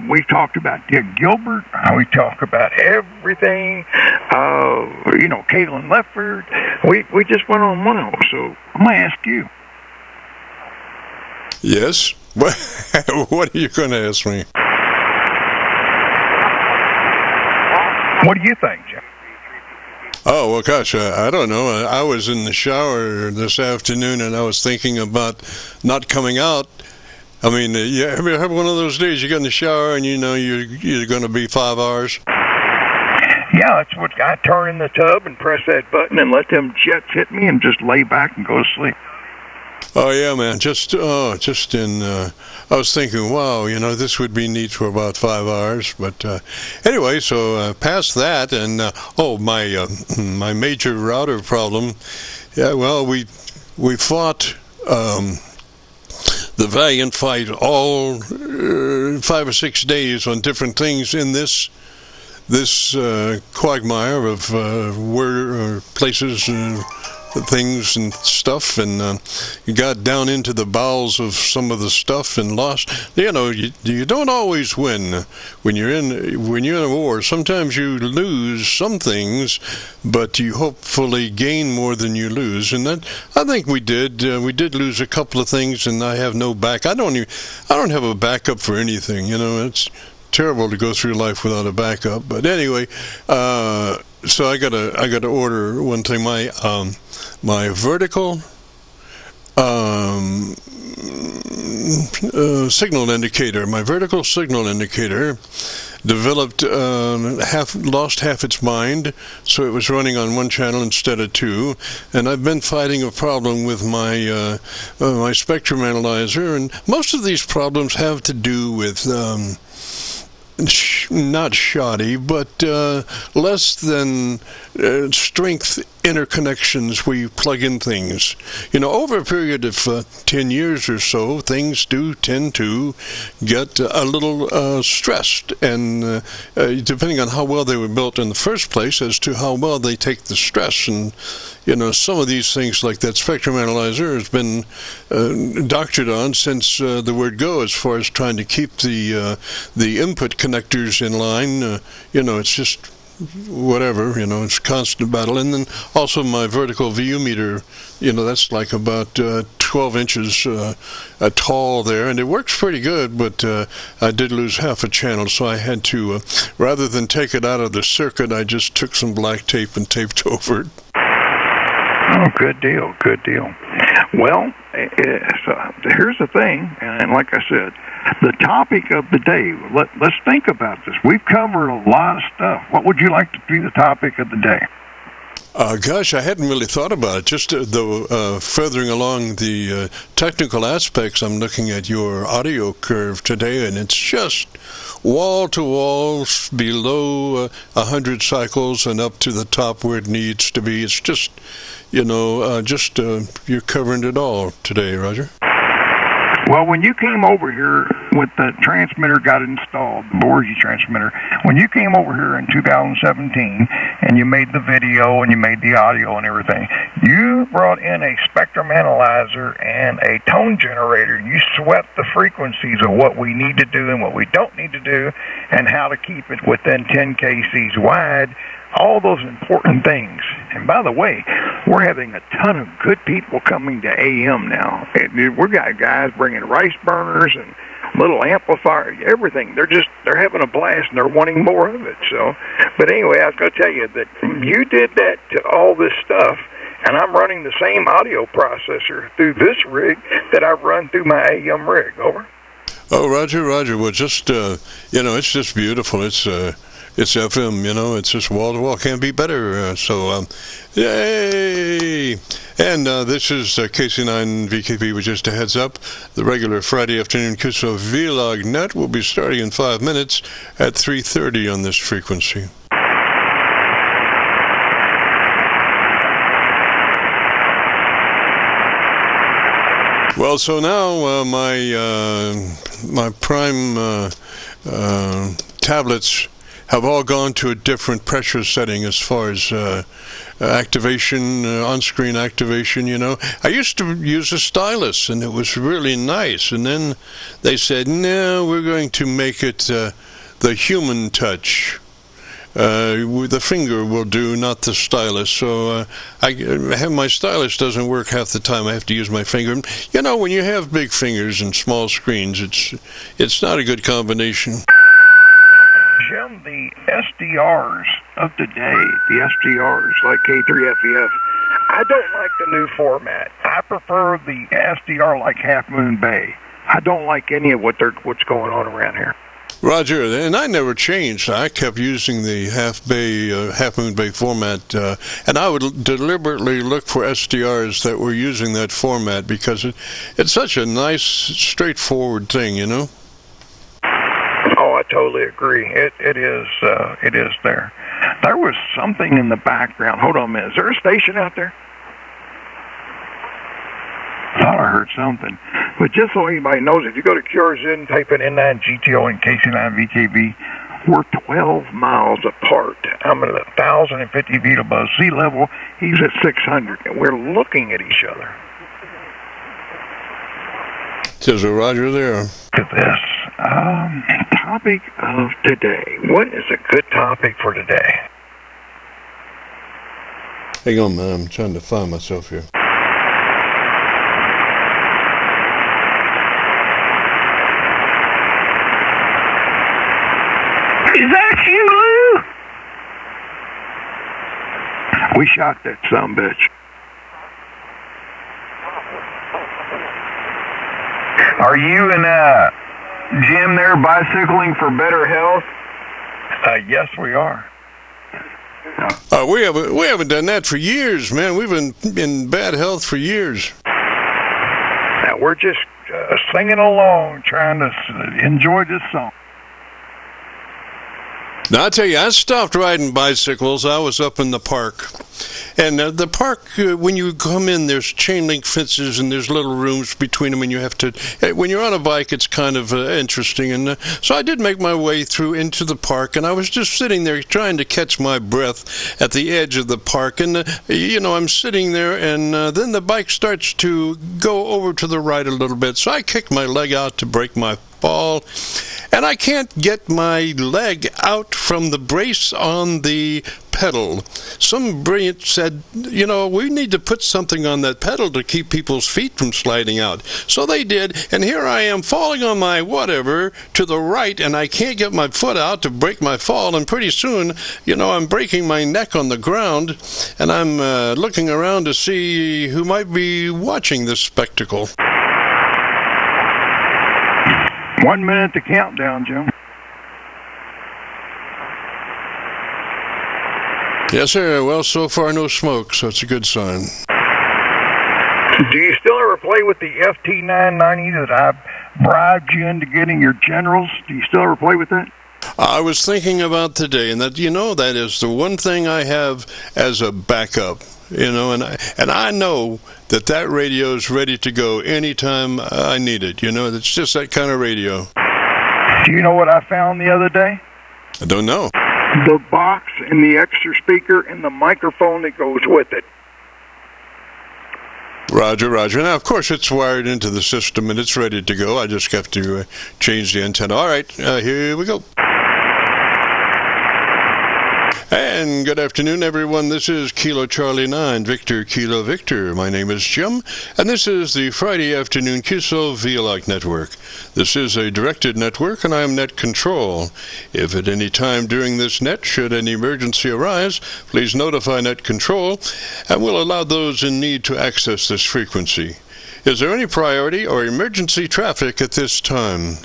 We talked about Dick Gilbert. We talked about everything. Caitlin Lefford. We just went on one of them. So I'm going to ask you. Yes? What are you going to ask me? What do you think, Jim? Oh, well, gosh, I don't know. I was in the shower this afternoon, and I was thinking about not coming out. I mean, you ever have one of those days you get in the shower and you know you're going to be 5 hours? Yeah, that's what I turn in the tub and press that button and let them jets hit me and just lay back and go to sleep. Oh, yeah, man. I was thinking, wow, this would be neat for about 5 hours. But anyway, so past that, and my major router problem. Yeah, well, we fought the valiant fight all 5 or 6 days on different things in this quagmire of places. Things and stuff, and you got down into the bowels of some of the stuff and lost. You don't always win when you're in a war. Sometimes you lose some things, but you hopefully gain more than you lose. And that I think we did. We did lose a couple of things, and I have no back. I don't have a backup for anything. It's terrible to go through life without a backup. But anyway, so I gotta order one thing. My vertical signal indicator. My vertical signal indicator developed lost half its mind, so it was running on one channel instead of two. And I've been fighting a problem with my my spectrum analyzer, and most of these problems have to do with not shoddy, but less than strength interconnections where you plug in things. Over a period of 10 years or so, things do tend to get a little stressed, and depending on how well they were built in the first place as to how well they take the stress. And some of these things, like that spectrum analyzer, has been doctored on since the word go, as far as trying to keep the input connectors in line. It's just whatever, it's a constant battle. And then also my vertical VU meter, that's like about 12 inches tall there, and it works pretty good, but I did lose half a channel, so I had to, rather than take it out of the circuit, I just took some black tape and taped over it. Oh, good deal, good deal. Well, here's the thing, and like I said, the topic of the day, let's think about this. We've covered a lot of stuff. What would you like to be the topic of the day? Gosh, I hadn't really thought about it. Just though, furthering along the technical aspects, I'm looking at your audio curve today, and it's just wall to wall, below 100 cycles and up to the top where it needs to be. It's just, you're covering it all today, Roger. Well, when you came over here with the transmitter got installed, the Borgie transmitter, when you came over here in 2017 and you made the video and you made the audio and everything, you brought in a spectrum analyzer and a tone generator. You swept the frequencies of what we need to do and what we don't need to do and how to keep it within 10 kcs wide. All those important things. And by the way, we're having a ton of good people coming to AM now. We've got guys bringing rice burners and little amplifiers, everything. They're having a blast and they're wanting more of it. So, but anyway, I was going to tell you that you did that to all this stuff, and I'm running the same audio processor through this rig that I've run through my AM rig. Over. Oh, Roger. Well, just it's just beautiful. It's FM, it's just wall to wall. Can't be better. Yay! And this is KC9VKV with just a heads up. The regular Friday afternoon Qso-Vlog net will be starting in 5 minutes at 3:30 on this frequency. Well, so now my prime tablets have all gone to a different pressure setting as far as activation, on-screen activation, you know. I used to use a stylus, and it was really nice. And then they said, no, we're going to make it the human touch. The finger will do, not the stylus. So my stylus doesn't work half the time. I have to use my finger. You know, when you have big fingers and small screens, it's not a good combination. Jim, the SDRs of today, the SDRs like K3FEF, I don't like the new format. I prefer the SDR like Half Moon Bay. I don't like any of what's going on around here. Roger, and I never changed. I kept using the Half Moon Bay format, and I would deliberately look for SDRs that were using that format because it's such a nice, straightforward thing, you know. Oh, I totally agree. It is there. There was something in the background. Hold on a minute. Is there a station out there? I thought I heard something. But just so anybody knows, if you go to Qso-Vlog, type in N9GTO and KC9VKV, we're 12 miles apart. I'm at 1,050 feet above sea level. He's at 600, and we're looking at each other. There's a Roger there. Look at this. Topic of today. What is a good topic for today? Hang on, man. I'm trying to find myself here. Is that you, Lou? We shot that sumbitch. Are you and Jim there bicycling for better health? Yes, we are. We haven't done that for years, man. We've been in bad health for years. Now we're just singing along, trying to enjoy this song. Now, I'll tell you, I stopped riding bicycles. I was up in the park. And the park, when you come in, there's chain link fences and there's little rooms between them, and you have to, when you're on a bike, it's kind of interesting. And so I did make my way through into the park, and I was just sitting there trying to catch my breath at the edge of the park. And, you know, I'm sitting there, and then the bike starts to go over to the right a little bit. So I kicked my leg out to break my fall, and I can't get my leg out from the brace on the pedal. Some brilliant said, you know, we need to put something on that pedal to keep people's feet from sliding out. So they did, and here I am falling on my whatever to the right, and I can't get my foot out to break my fall, and pretty soon, you know, I'm breaking my neck on the ground, and I'm looking around to see who might be watching this spectacle. 1 minute to countdown, Jim. Yes, sir. Well, so far no smoke, so it's a good sign. Do you still ever play with the FT990 that I bribed you into getting your generals? Do you still ever play with that? I was thinking about today, and that, you know, that is the one thing I have as a backup. You know, and I know that radio is ready to go anytime I need it. You know, it's just that kind of radio. Do you know what I found the other day? I don't know. The box and the extra speaker and the microphone that goes with it. Roger, Roger. Now, of course, it's wired into the system and it's ready to go. I just have to change the antenna. All right, here we go. And good afternoon, everyone. This is Kilo Charlie 9, Victor Kilo Victor. My name is Jim, and this is the Friday afternoon Qso-Vlog network. This is a directed network, and I am net control. If at any time during this net should any emergency arise, please notify net control, and we'll allow those in need to access this frequency. Is there any priority or emergency traffic at this time?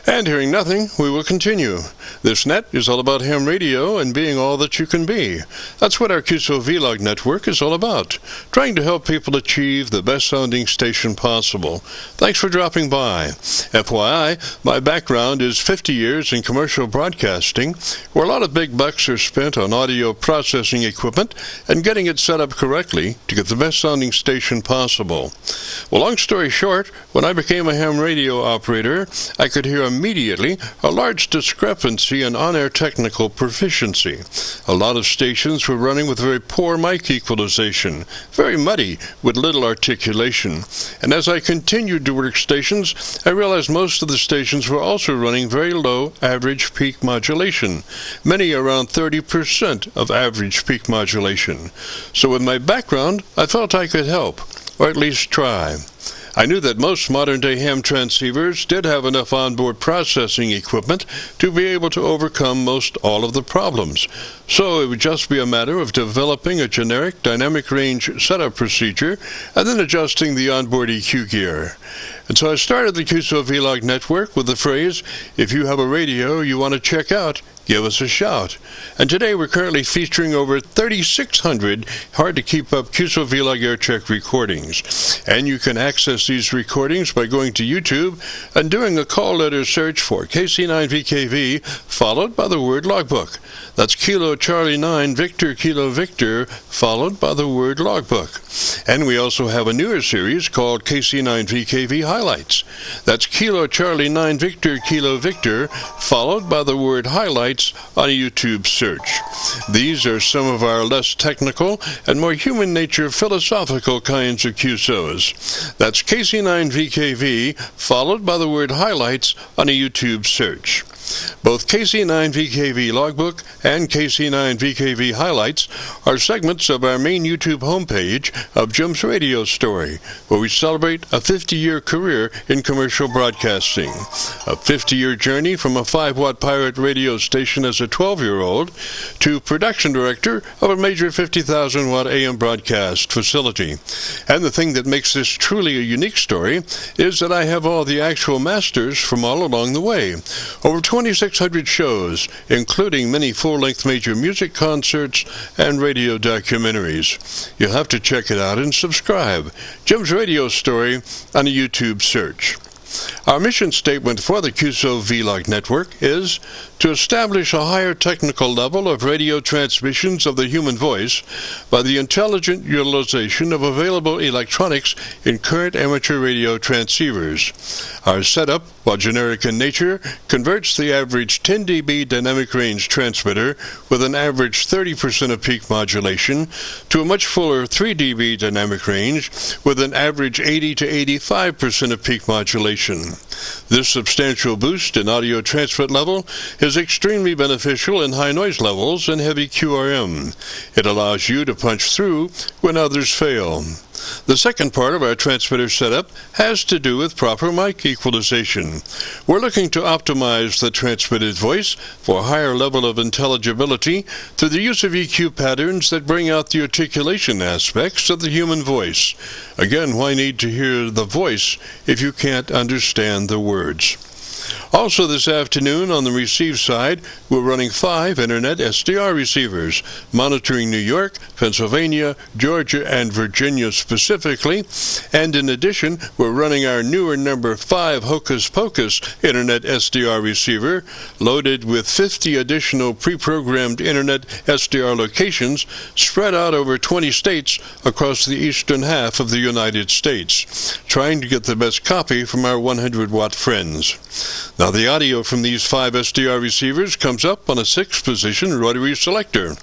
And hearing nothing, we will continue. This net is all about ham radio and being all that you can be. That's what our Qso-Vlog network is all about, trying to help people achieve the best sounding station possible. Thanks for dropping by. FYI, my background is 50 years in commercial broadcasting, where a lot of big bucks are spent on audio processing equipment and getting it set up correctly to get the best sounding station possible. Well, long story short, when I became a ham radio operator, I could hear immediately a large discrepancy in on-air technical proficiency. A lot of stations were running with very poor mic equalization, very muddy with little articulation. And as I continued to work stations, I realized most of the stations were also running very low average peak modulation, many around 30% of average peak modulation. So with my background, I felt I could help, or at least try. I knew that most modern-day ham transceivers did have enough onboard processing equipment to be able to overcome most all of the problems. So it would just be a matter of developing a generic dynamic range setup procedure and then adjusting the onboard EQ gear. And so I started the Qso-Vlog network with the phrase, if you have a radio you want to check out, give us a shout. And today we're currently featuring over 3,600 hard-to-keep-up Qso-Vlog Aircheck recordings. And you can access these recordings by going to YouTube and doing a call letter search for KC9VKV, followed by the word logbook. That's Kilo Charlie 9 Victor Kilo Victor, followed by the word logbook. And we also have a newer series called KC9VKV Highlights. That's Kilo Charlie 9 Victor Kilo Victor, followed by the word highlights on a YouTube search. These are some of our less technical and more human nature philosophical kinds of QSOs. That's KC9VKV, followed by the word highlights on a YouTube search. Both KC9VKV Logbook and KC9VKV Highlights are segments of our main YouTube homepage of Jim's Radio Story, where we celebrate a 50-year career in commercial broadcasting. A 50-year journey from a 5-watt pirate radio station as a 12-year-old to production director of a major 50,000-watt AM broadcast facility. And the thing that makes this truly a unique story is that I have all the actual masters from all along the way. Over 2,600 shows, including many full-length major music concerts and radio documentaries. You'll have to check it out and subscribe. Jim's Radio Story on a YouTube search. Our mission statement for the Qso-Vlog network is to establish a higher technical level of radio transmissions of the human voice by the intelligent utilization of available electronics in current amateur radio transceivers. Our setup, while generic in nature, converts the average 10 dB dynamic range transmitter with an average 30% of peak modulation to a much fuller 3 dB dynamic range with an average 80 to 85% of peak modulation. This substantial boost in audio transmit level is extremely beneficial in high noise levels and heavy QRM. It allows you to punch through when others fail. The second part of our transmitter setup has to do with proper mic equalization. We're looking to optimize the transmitted voice for a higher level of intelligibility through the use of EQ patterns that bring out the articulation aspects of the human voice. Again, why need to hear the voice if you can't understand the words? Also this afternoon on the receive side, we're running 5 Internet SDR receivers, monitoring New York, Pennsylvania, Georgia, and Virginia specifically. And in addition, we're running our newer number 5 Hocus Pocus Internet SDR receiver, loaded with 50 additional pre-programmed Internet SDR locations spread out over 20 states across the eastern half of the United States, trying to get the best copy from our 100-watt friends. Now the audio from these 5 SDR receivers comes up on a 6-position rotary selector.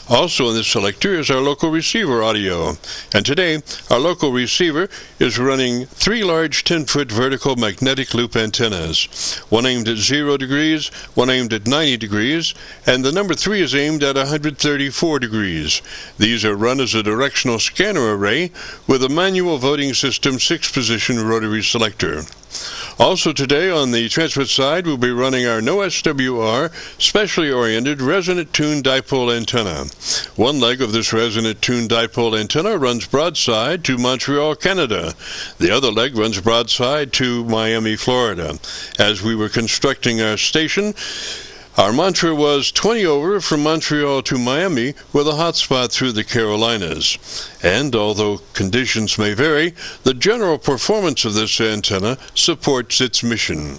Also in this selector is our local receiver audio. And today, our local receiver is running 3 large 10-foot vertical magnetic loop antennas. One aimed at 0 degrees, one aimed at 90 degrees, and the number 3 is aimed at 134 degrees. These are run as a directional scanner array with a manual voting system 6-position rotary selector. Also today on the transmit side, we'll be running our no SWR, specially oriented resonant tuned dipole antenna. One leg of this resonant tuned dipole antenna runs broadside to Montreal, Canada. The other leg runs broadside to Miami, Florida. As we were constructing our station, our mantra was 20 over from Montreal to Miami with a hotspot through the Carolinas. And although conditions may vary, the general performance of this antenna supports its mission.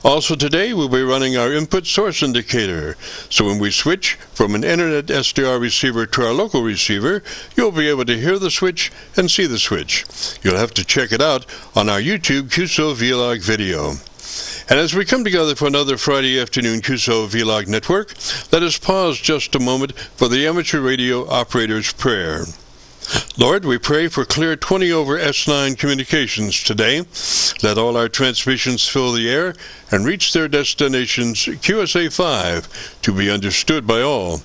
Also today, we'll be running our input source indicator. So when we switch from an internet SDR receiver to our local receiver, you'll be able to hear the switch and see the switch. You'll have to check it out on our YouTube Qso-Vlog video. And as we come together for another Friday afternoon Qso-Vlog network, let us pause just a moment for the amateur radio operator's prayer. Lord, we pray for clear 20 over S9 communications today. Let all our transmissions fill the air and reach their destinations QSA5 to be understood by all.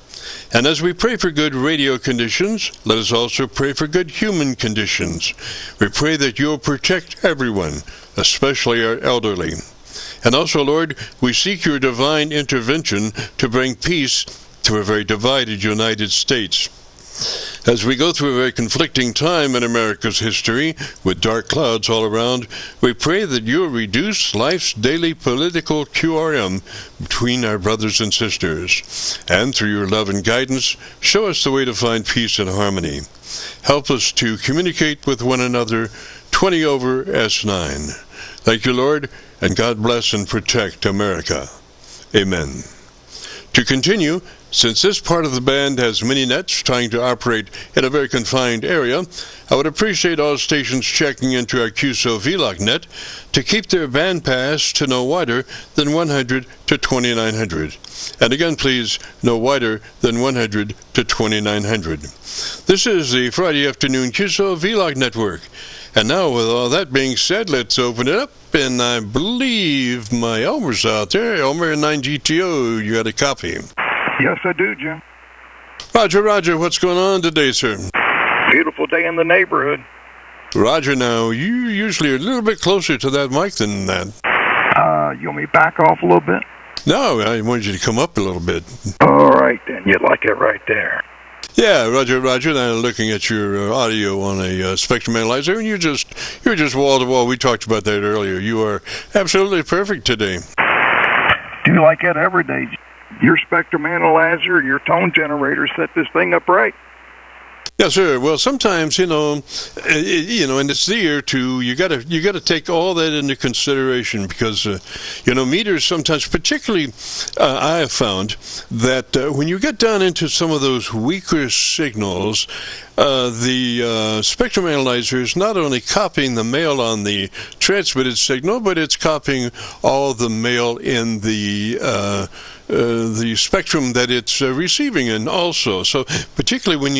And as we pray for good radio conditions, let us also pray for good human conditions. We pray that you'll protect everyone, especially our elderly. And also, Lord, we seek your divine intervention to bring peace to a very divided United States. As we go through a very conflicting time in America's history, with dark clouds all around, we pray that you'll reduce life's daily political QRM between our brothers and sisters. And through your love and guidance, show us the way to find peace and harmony. Help us to communicate with one another 20 over S9. Thank you, Lord, and God bless and protect America. Amen. To continue, since this part of the band has many nets trying to operate in a very confined area, I would appreciate all stations checking into our Qso-Vlog net to keep their band pass to no wider than 100 to 2900. And again, please, no wider than 100 to 2900. This is the Friday afternoon Qso-Vlog network. And now, with all that being said, let's open it up. And I believe my Elmer's out there. Elmer 9GTO, you got a copy? Yes, I do, Jim. Roger, what's going on today, sir? Beautiful day in the neighborhood. Roger, now, you usually are a little bit closer to that mic than that. You want me to back off a little bit? No, I wanted you to come up a little bit. All right, then. You'd like it right there. Yeah, Roger. And I'm looking at your audio on a spectrum analyzer, and you're just wall to wall. We talked about that earlier. You are absolutely perfect today. Do you like that every day? Your spectrum analyzer, your tone generator set this thing up right. Yes, sir. Well, sometimes, and it's there too. You got to take all that into consideration because, meters sometimes, particularly, I have found that when you get down into some of those weaker signals, the spectrum analyzer is not only copying the mail on the transmitted signal, but it's copying all the mail in the spectrum that it's receiving in also. So particularly when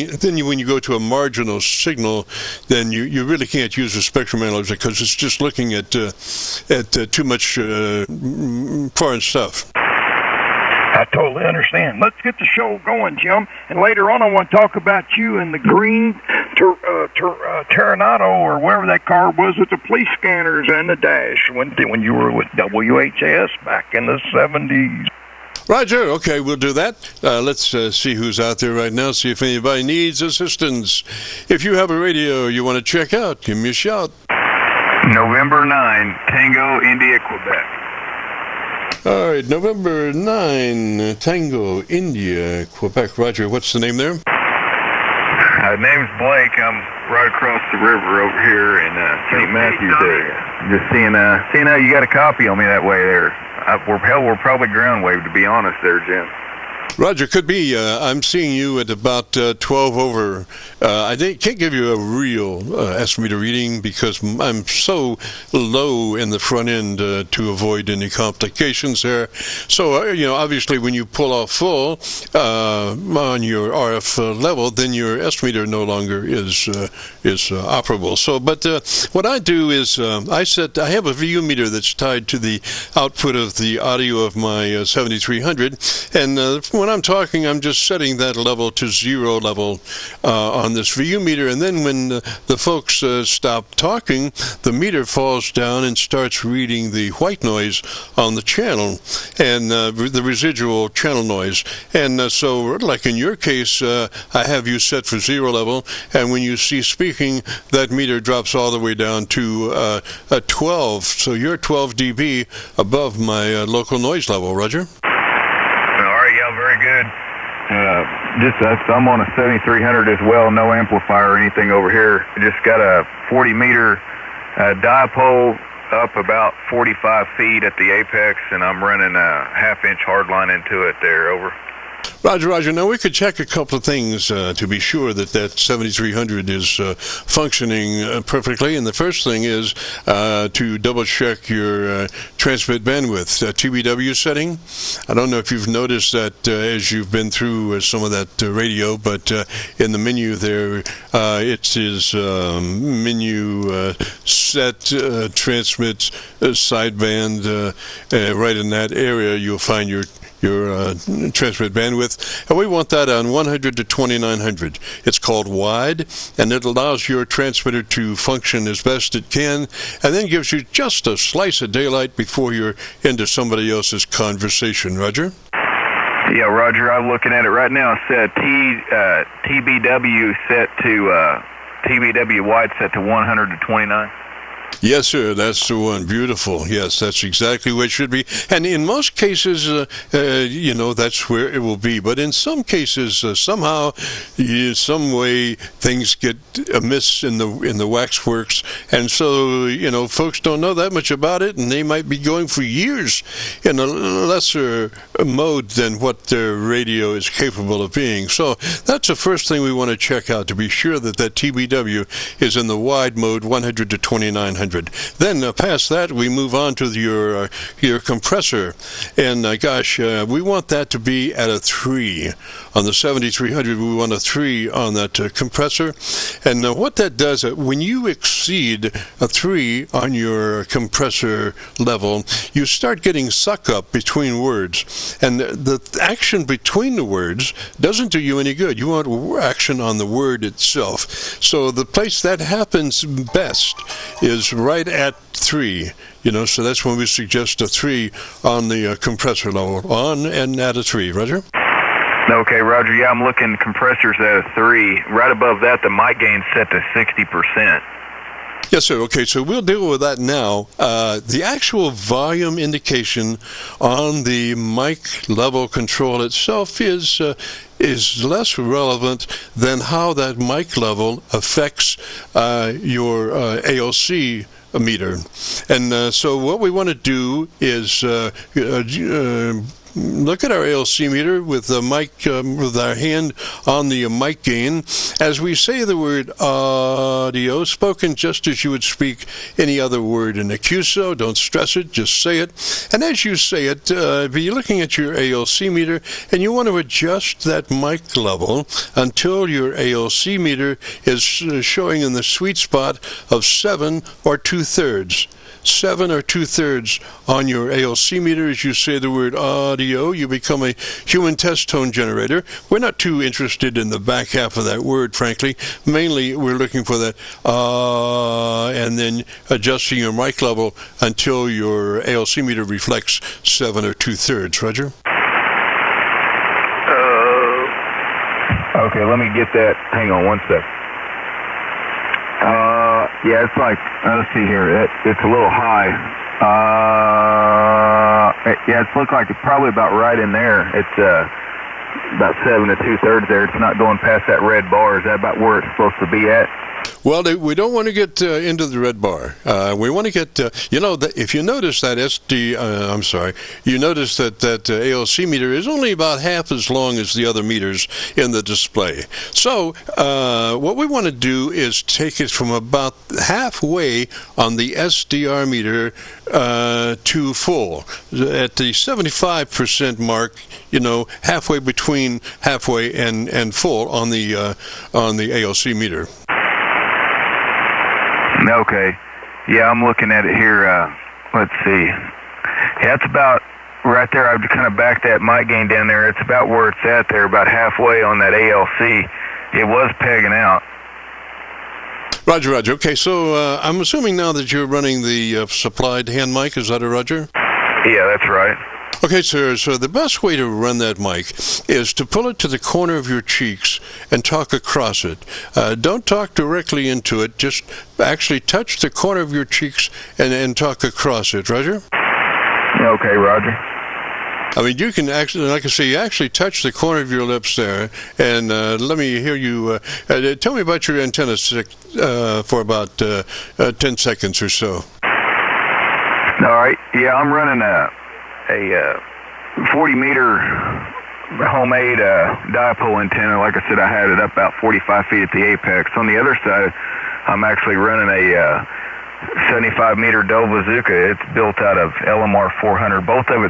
you go to a marginal signal, then you really can't use a spectrum analyzer because it's just looking at too much foreign stuff. I totally understand. Let's get the show going, Jim. And later on, I want to talk about you and the green Terranado or wherever that car was with the police scanners and the dash when you were with WHS back in the 70s. Roger. Okay, we'll do that. Let's see who's out there right now, see if anybody needs assistance. If you have a radio you want to check out, give me a shout. November 9, Tango, India, Quebec. All right, November 9, Tango, India, Quebec. Roger, what's the name there? Name's Blake. I'm right across the river over here in St. Matthews area. Just seeing how you got a copy on me that way there. We're probably ground wave, to be honest there, Jim. Roger, could be. I'm seeing you at about 12 over. I can't give you a real estimator reading because I'm so low in the front end to avoid any complications there. So, obviously when you pull off full on your RF level, then your estimator no longer is operable. So, but what I do is I have a VU meter that's tied to the output of the audio of my 7300, and when when I'm talking, I'm just setting that level to 0 level on this VU meter, and then when the folks stop talking, the meter falls down and starts reading the white noise on the channel and the residual channel noise. And so, like in your case, I have you set for 0 level, and when you see speaking, that meter drops all the way down to a 12. So you're 12 dB above my local noise level, Roger. All right, yeah, very good. I'm on a 7300 as well, no amplifier or anything over here. Just got a 40 meter dipole up about 45 feet at the apex, and I'm running a half-inch hardline into it there, over. Roger. Now, we could check a couple of things to be sure that 7300 is functioning perfectly. And the first thing is to double-check your transmit bandwidth, TBW setting. I don't know if you've noticed that as you've been through some of that radio, but in the menu there, it is menu set transmit sideband. Right in that area, you'll find your transmit bandwidth, and we want that on 100 to 2900. It's called wide, and it allows your transmitter to function as best it can, and then gives you just a slice of daylight before you're into somebody else's conversation. Roger? Yeah, Roger, I'm looking at it right now. It said TBW set to TBW wide set to 100 to 29. Yes, sir, that's the one. Beautiful. Yes, that's exactly what it should be. And in most cases, that's where it will be. But in some cases, somehow, some way, things get amiss in the waxworks. And so, folks don't know that much about it, and they might be going for years in a lesser mode than what their radio is capable of being. So that's the first thing we want to check out, to be sure that TBW is in the wide mode, 100 to 2900. Then past that, we move on to your compressor, and we want that to be at a 3 on the 7300. We want a 3 on that compressor, and what that does, when you exceed a 3 on your compressor level, you start getting suck up between words, and the action between the words doesn't do you any good. You want action on the word itself. So the place that happens best is right at 3, so that's when we suggest a 3 on the compressor level, on and at a 3. Roger? Okay, Roger. Yeah, I'm looking compressors at a 3. Right above that, the mic gain's set to 60%. Yes, sir. Okay, so we'll deal with that now. The actual volume indication on the mic level control itself is less relevant than how that mic level affects your ALC meter. And so what we want to do is look at our ALC meter with the mic, with our hand on the mic gain. As we say the word audio, spoken just as you would speak any other word in a QSO, don't stress it, just say it. And as you say it, be looking at your ALC meter, and you want to adjust that mic level until your ALC meter is showing in the sweet spot of 7 or 2/3. 7 or 2/3 on your ALC meter. As you say the word audio, you become a human test tone generator. We're not too interested in the back half of that word, frankly. Mainly, we're looking for that and then adjusting your mic level until your ALC meter reflects 7 or 2/3. Roger? Okay, let me get that. Hang on one sec. Yeah, it's like, let's see here, it's a little high. Yeah, it's looked like it's probably about right in there. It's about 7 to 2/3 there. It's not going past that red bar. Is that about where it's supposed to be at? Well, we don't want to get into the red bar. We want to get, if you notice that you notice that ALC meter is only about half as long as the other meters in the display. So what we want to do is take it from about halfway on the SDR meter to full. At the 75% mark, halfway between halfway and full on the ALC meter. Okay. Yeah, I'm looking at it here. Let's see. Yeah, it's about right there, I've kind of backed that mic gain down there. It's about where it's at there, about halfway on that ALC. It was pegging out. Roger, Roger. Okay, so I'm assuming now that you're running the supplied hand mic. Is that a Roger? Yeah, that's right. Okay, sir, so the best way to run that mic is to pull it to the corner of your cheeks and talk across it. Don't talk directly into it, just actually touch the corner of your cheeks and talk across it, Roger? Okay, Roger. I mean, you can actually, like I say, you actually touch the corner of your lips there, and let me hear you, tell me about your antenna for about 10 seconds or so. All right, yeah, I'm running a 40-meter homemade dipole antenna. Like I said, I had it up about 45 feet at the apex. On the other side, I'm actually running a 75-meter Dole Bazooka. It's built out of LMR 400. I'm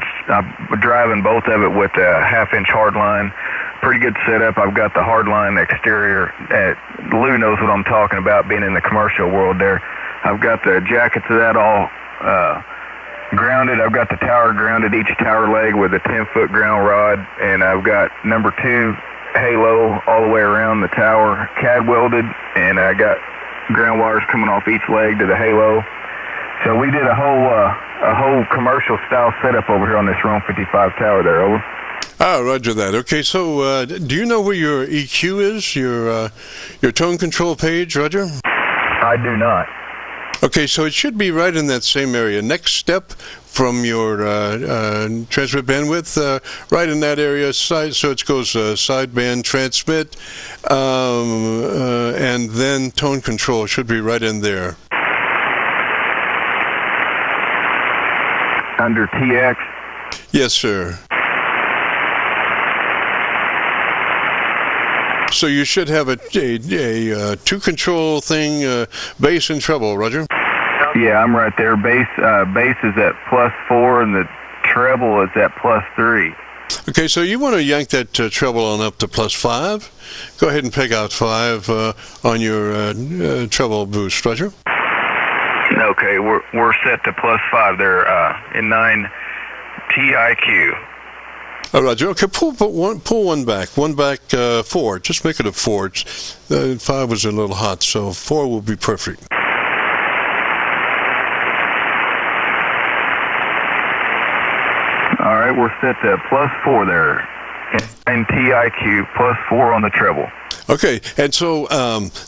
driving both of it with a half-inch hardline. Pretty good setup. I've got the hardline exterior. Lou knows what I'm talking about, being in the commercial world there. I've got the jackets of that all grounded. I've got the tower grounded, each tower leg with a 10-foot ground rod, and I've got number 2 halo all the way around the tower, CAD welded, and I got ground wires coming off each leg to the halo. So we did a whole commercial style setup over here on this Rome 55 tower there. Over. Ah, roger that. Okay, so do you know where your EQ is, your tone control page, Roger? I do not. Okay, so it should be right in that same area. Next step from your transmit bandwidth, right in that area, so it goes sideband transmit, and then tone control should be right in there. Under TX? Yes, sir. So you should have a two-control thing, bass and treble, Roger? Yeah, I'm right there. Bass is at +4, and the treble is at +3. Okay, so you want to yank that treble on up to +5. Go ahead and pick out 5 on your treble boost, Roger. Okay, we're set to +5 there in 9 TIQ. Oh, Roger. Okay, pull one back. 4. Just make it a 4. 5 was a little hot, so 4 will be perfect. All right, we're set to +4 there. And TIQ +4 on the treble. Okay, and so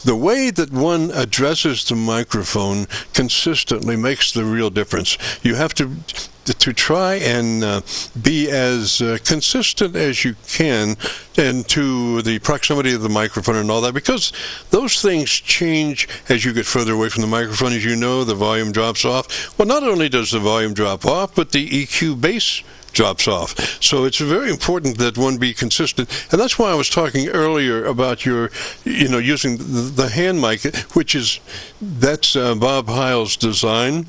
the way that one addresses the microphone consistently makes the real difference. You have to try and be as consistent as you can and to the proximity of the microphone and all that, because those things change as you get further away from the microphone. As you know, the volume drops off. Well, not only does the volume drop off, but the EQ bass drops off. So it's very important that one be consistent, and that's why I was talking earlier about your, using the hand mic, that's Bob Heil's design.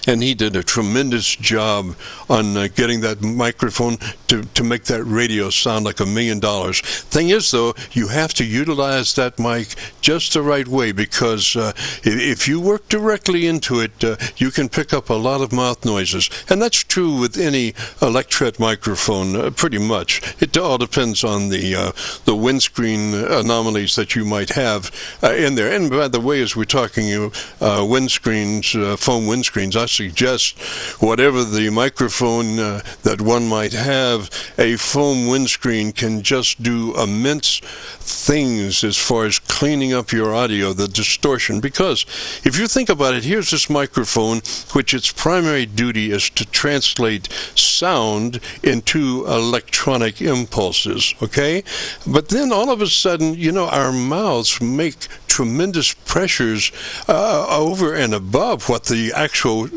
And he did a tremendous job on getting that microphone to make that radio sound like $1 million. Thing is, though, you have to utilize that mic just the right way, because if you work directly into it, you can pick up a lot of mouth noises. And that's true with any Electret microphone, pretty much. It all depends on the windscreen anomalies that you might have in there. And by the way, as we're talking windscreens, foam windscreens, I suggest whatever the microphone that one might have, a foam windscreen can just do immense things as far as cleaning up your audio, the distortion. Because if you think about it, here's this microphone, which its primary duty is to translate sound into electronic impulses, okay? But then all of a sudden, our mouths make tremendous pressures over and above what the actual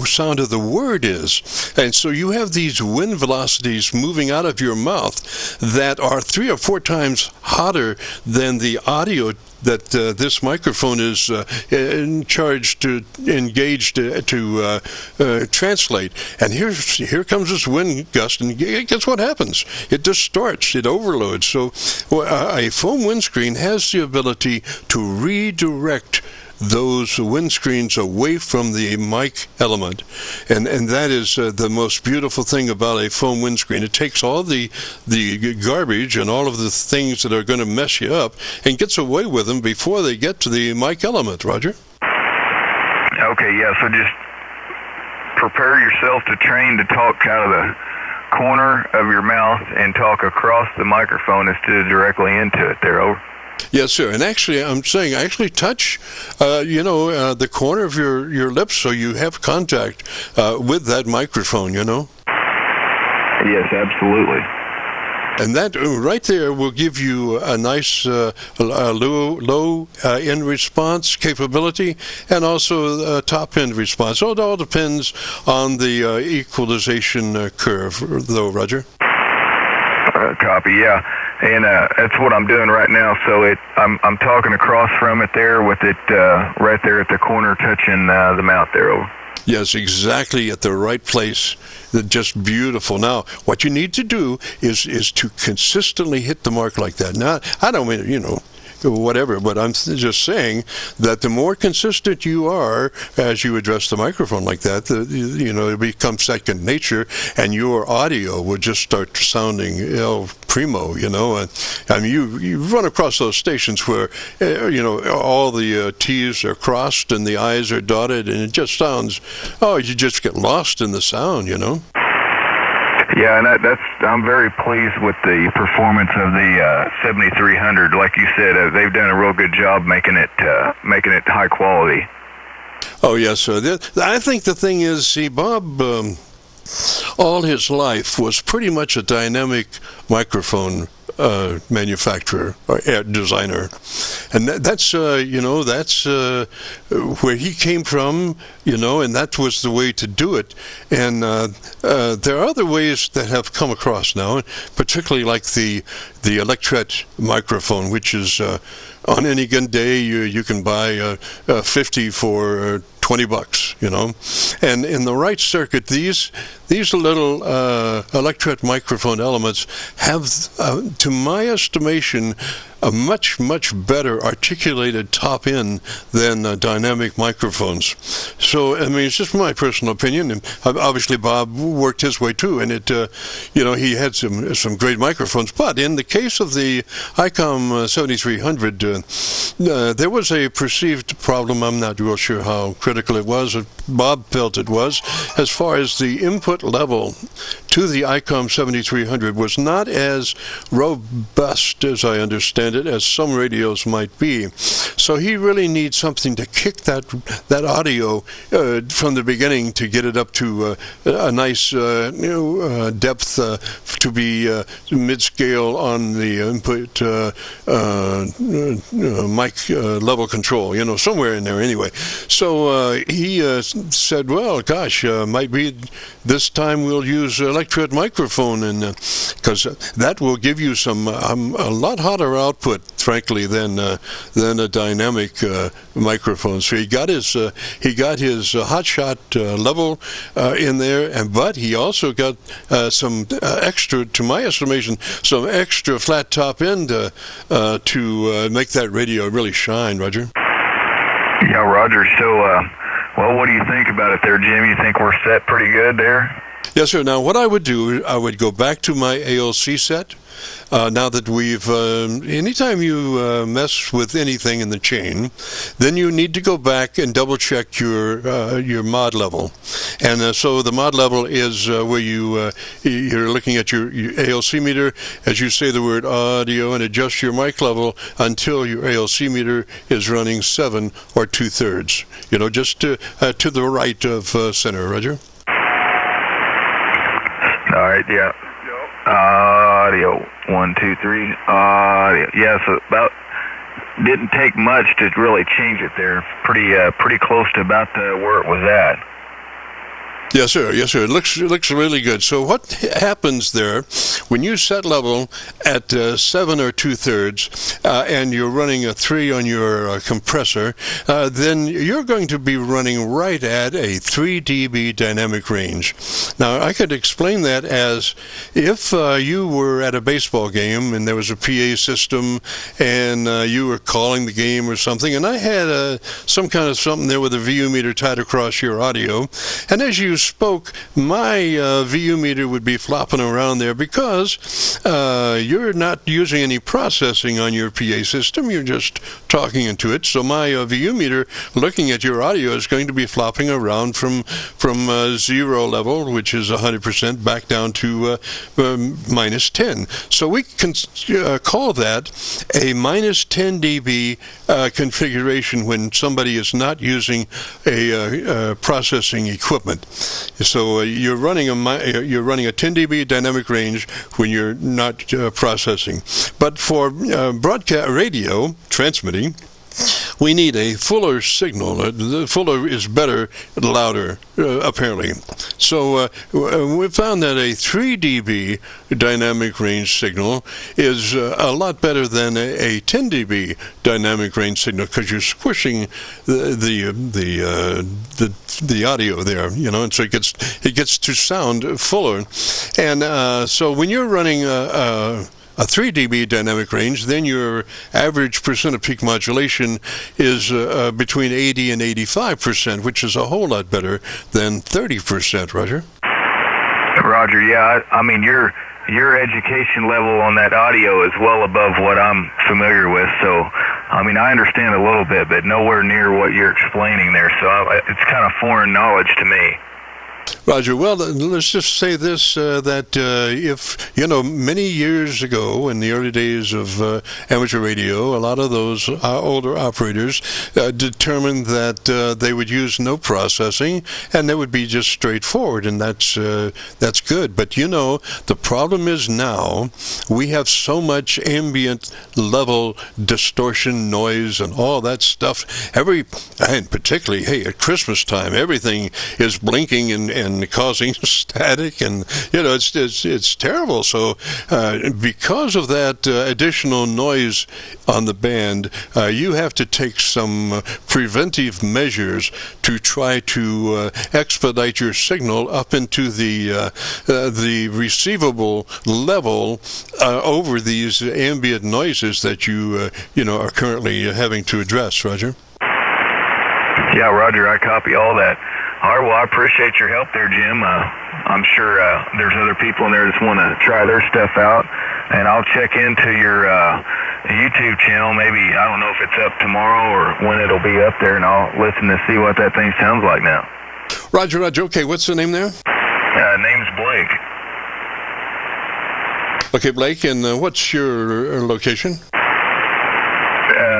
sound of the word is. And so you have these wind velocities moving out of your mouth that are 3 or 4 times hotter than the audio that this microphone is engaged to translate. And here comes this wind gust, and guess what happens? It distorts, it overloads. So a foam windscreen has the ability to redirect those windscreens away from the mic element. And that is the most beautiful thing about a foam windscreen. It takes all the garbage and all of the things that are going to mess you up and gets away with them before they get to the mic element, Roger. Okay, yeah, so just prepare yourself to train to talk out of the corner of your mouth and talk across the microphone instead of directly into it there, over. Yes, sir. And actually, I'm saying actually touch, the corner of your lips so you have contact with that microphone, Yes, absolutely. And that right there will give you a nice low end response capability and also top end response. So it all depends on the equalization curve, though, Roger. Copy, yeah. And that's what I'm doing right now. So I'm talking across from it there with it right there at the corner touching the mouth there, over. Yes, exactly at the right place. Just beautiful. Now, what you need to do is to consistently hit the mark like that. Now, I don't mean, whatever, but I'm just saying that the more consistent you are as you address the microphone like that, it becomes second nature, and your audio will just start sounding primo, and you run across those stations where, all the T's are crossed and the I's are dotted, and it just sounds, you just get lost in the sound, Yeah, and I'm very pleased with the performance of the 7300. Like you said, they've done a real good job making it high quality. Oh yes, sir. I think the thing is, see, Bob, all his life was pretty much a dynamic microphone manufacturer or designer, and that's where he came from, and that was the way to do it. And there are other ways that have come across now, particularly like the Electret microphone, which is on any given day you can buy 50 for $20, and in the right circuit, these little Electret microphone elements have, to my estimation, a much better articulated top end than dynamic microphones. So, I mean, it's just my personal opinion, and obviously Bob worked his way too, and he had some great microphones. But in the case of the ICOM 7300, there was a perceived problem. I'm not real sure how critical it was. Bob felt it was, as far as the input level to the ICOM 7300 was not as robust, as I understand it, as some radios might be. So he really needs something to kick that audio from the beginning to get it up to a nice depth to be mid-scale on the input mic level control, somewhere in there anyway. So he said, well, gosh, might be this time we'll use Electret microphone, and because that will give you some a lot hotter output, frankly, than a dynamic microphone. So he got his hotshot level in there, but he also got some extra, to my estimation, some extra flat top end to make that radio really shine, Roger. Yeah, Roger. So, well, what do you think about it there, Jim? You think we're set pretty good there? Yes, sir. Now, what I would do, I would go back to my ALC set. Now that we've, anytime you mess with anything in the chain, then you need to go back and double check your mod level. And so the mod level is where you're looking at your ALC meter as you say the word audio and adjust your mic level until your ALC meter is running 7 or 2/3. Just to the right of center, Roger. All right, yeah. Audio 1, 2, 3. Audio. Yeah, so about didn't take much to really change it there. Pretty close to about where it was at. Yes, sir. Yes, sir. It looks really good. So what happens there when you set level at 7 or 2/3, and you're running a 3 on your compressor, then you're going to be running right at a 3 dB dynamic range. Now, I could explain that as if you were at a baseball game and there was a PA system and you were calling the game or something, and I had some kind of something there with a VU meter tied across your audio, and as you spoke, my VU meter would be flopping around there because you're not using any processing on your PA system. You're just talking into it. So my VU meter, looking at your audio, is going to be flopping around from 0 level, which is 100%, back down to -10. So we can call that a -10 dB configuration when somebody is not using a processing equipment. So you're running a 10 dB dynamic range when you're not processing. But for broadcast radio transmitting, we need a fuller signal. The fuller is better, louder, apparently. So we found that a 3 dB dynamic range signal is a lot better than a 10 dB dynamic range signal, because you're squishing the audio there, and so it gets to sound fuller. And so when you're running a 3 dB dynamic range, then your average percent of peak modulation is between 80 and 85%, which is a whole lot better than 30%, Roger. Roger, yeah, I mean, your education level on that audio is well above what I'm familiar with, so, I mean, I understand a little bit, but nowhere near what you're explaining there, so it's kind of foreign knowledge to me. Roger, well, let's just say this, that if, many years ago, in the early days of amateur radio, a lot of those older operators determined that they would use no processing, and that would be just straightforward, and that's good. But, the problem is now we have so much ambient level distortion, noise, and all that stuff. And particularly, hey, at Christmas time, everything is blinking and causing static, and it's terrible. So because of that additional noise on the band, you have to take some preventive measures to try to expedite your signal up into the receivable level over these ambient noises that you are currently having to address. Roger. Yeah, Roger, I copy all that. All right, well, I appreciate your help there, Jim. I'm sure there's other people in there that want to try their stuff out, and I'll check into your YouTube channel. Maybe, I don't know if it's up tomorrow or when it'll be up there, and I'll listen to see what that thing sounds like now. Roger. Okay, what's the name there? Name's Blake. Okay, Blake, and what's your location?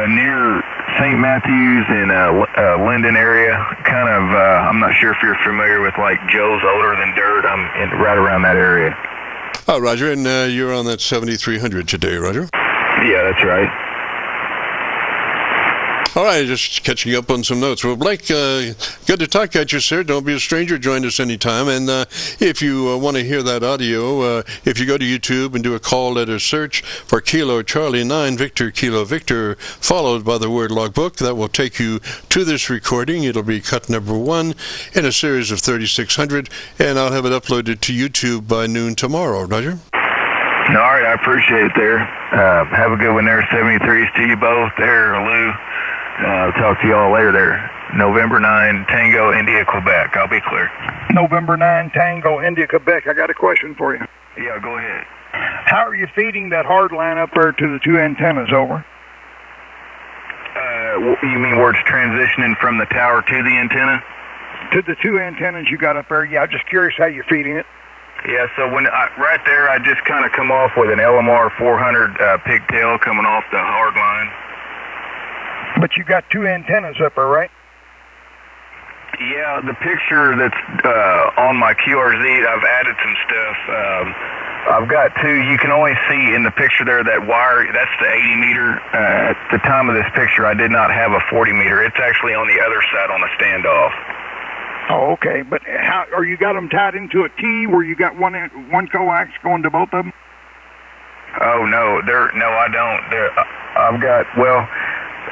Near St. Matthews in Linden area, kind of, I'm not sure if you're familiar with like Joe's Older Than Dirt. I'm right around that area. Oh, Roger, and you're on that 7300 today, Roger? Yeah, that's right. All right, just catching up on some notes. Well, Blake, good to talk at you, sir. Don't be a stranger. Join us anytime. And if you want to hear that audio, if you go to YouTube and do a call letter search for Kilo Charlie 9 Victor Kilo Victor, followed by the word logbook, that will take you to this recording. It'll be cut number 1 in a series of 3600, and I'll have it uploaded to YouTube by noon tomorrow. Roger? All right, I appreciate it there. Have a good one there. 73s to you both there, Lou. Talk to you all later there. November 9, Tango, India, Quebec. I'll be clear. November 9, Tango, India, Quebec. I got a question for you. Yeah, go ahead. How are you feeding that hard line up there to the 2 antennas, over? You mean where it's transitioning from the tower to the antenna? To the 2 antennas you got up there. Yeah, I'm just curious how you're feeding it. Yeah, so right there, I just kind of come off with an LMR 400 pigtail coming off the hard line. But you got 2 antennas up there, right? Yeah, the picture that's on my QRZ, I've added some stuff. I've got 2. You can only see in the picture there that wire, that's the 80 meter. At the time of this picture, I did not have a 40 meter. It's actually on the other side on the standoff. Oh, okay. But how are you got them tied into a T where you got one coax going to both of them? Oh no, I don't.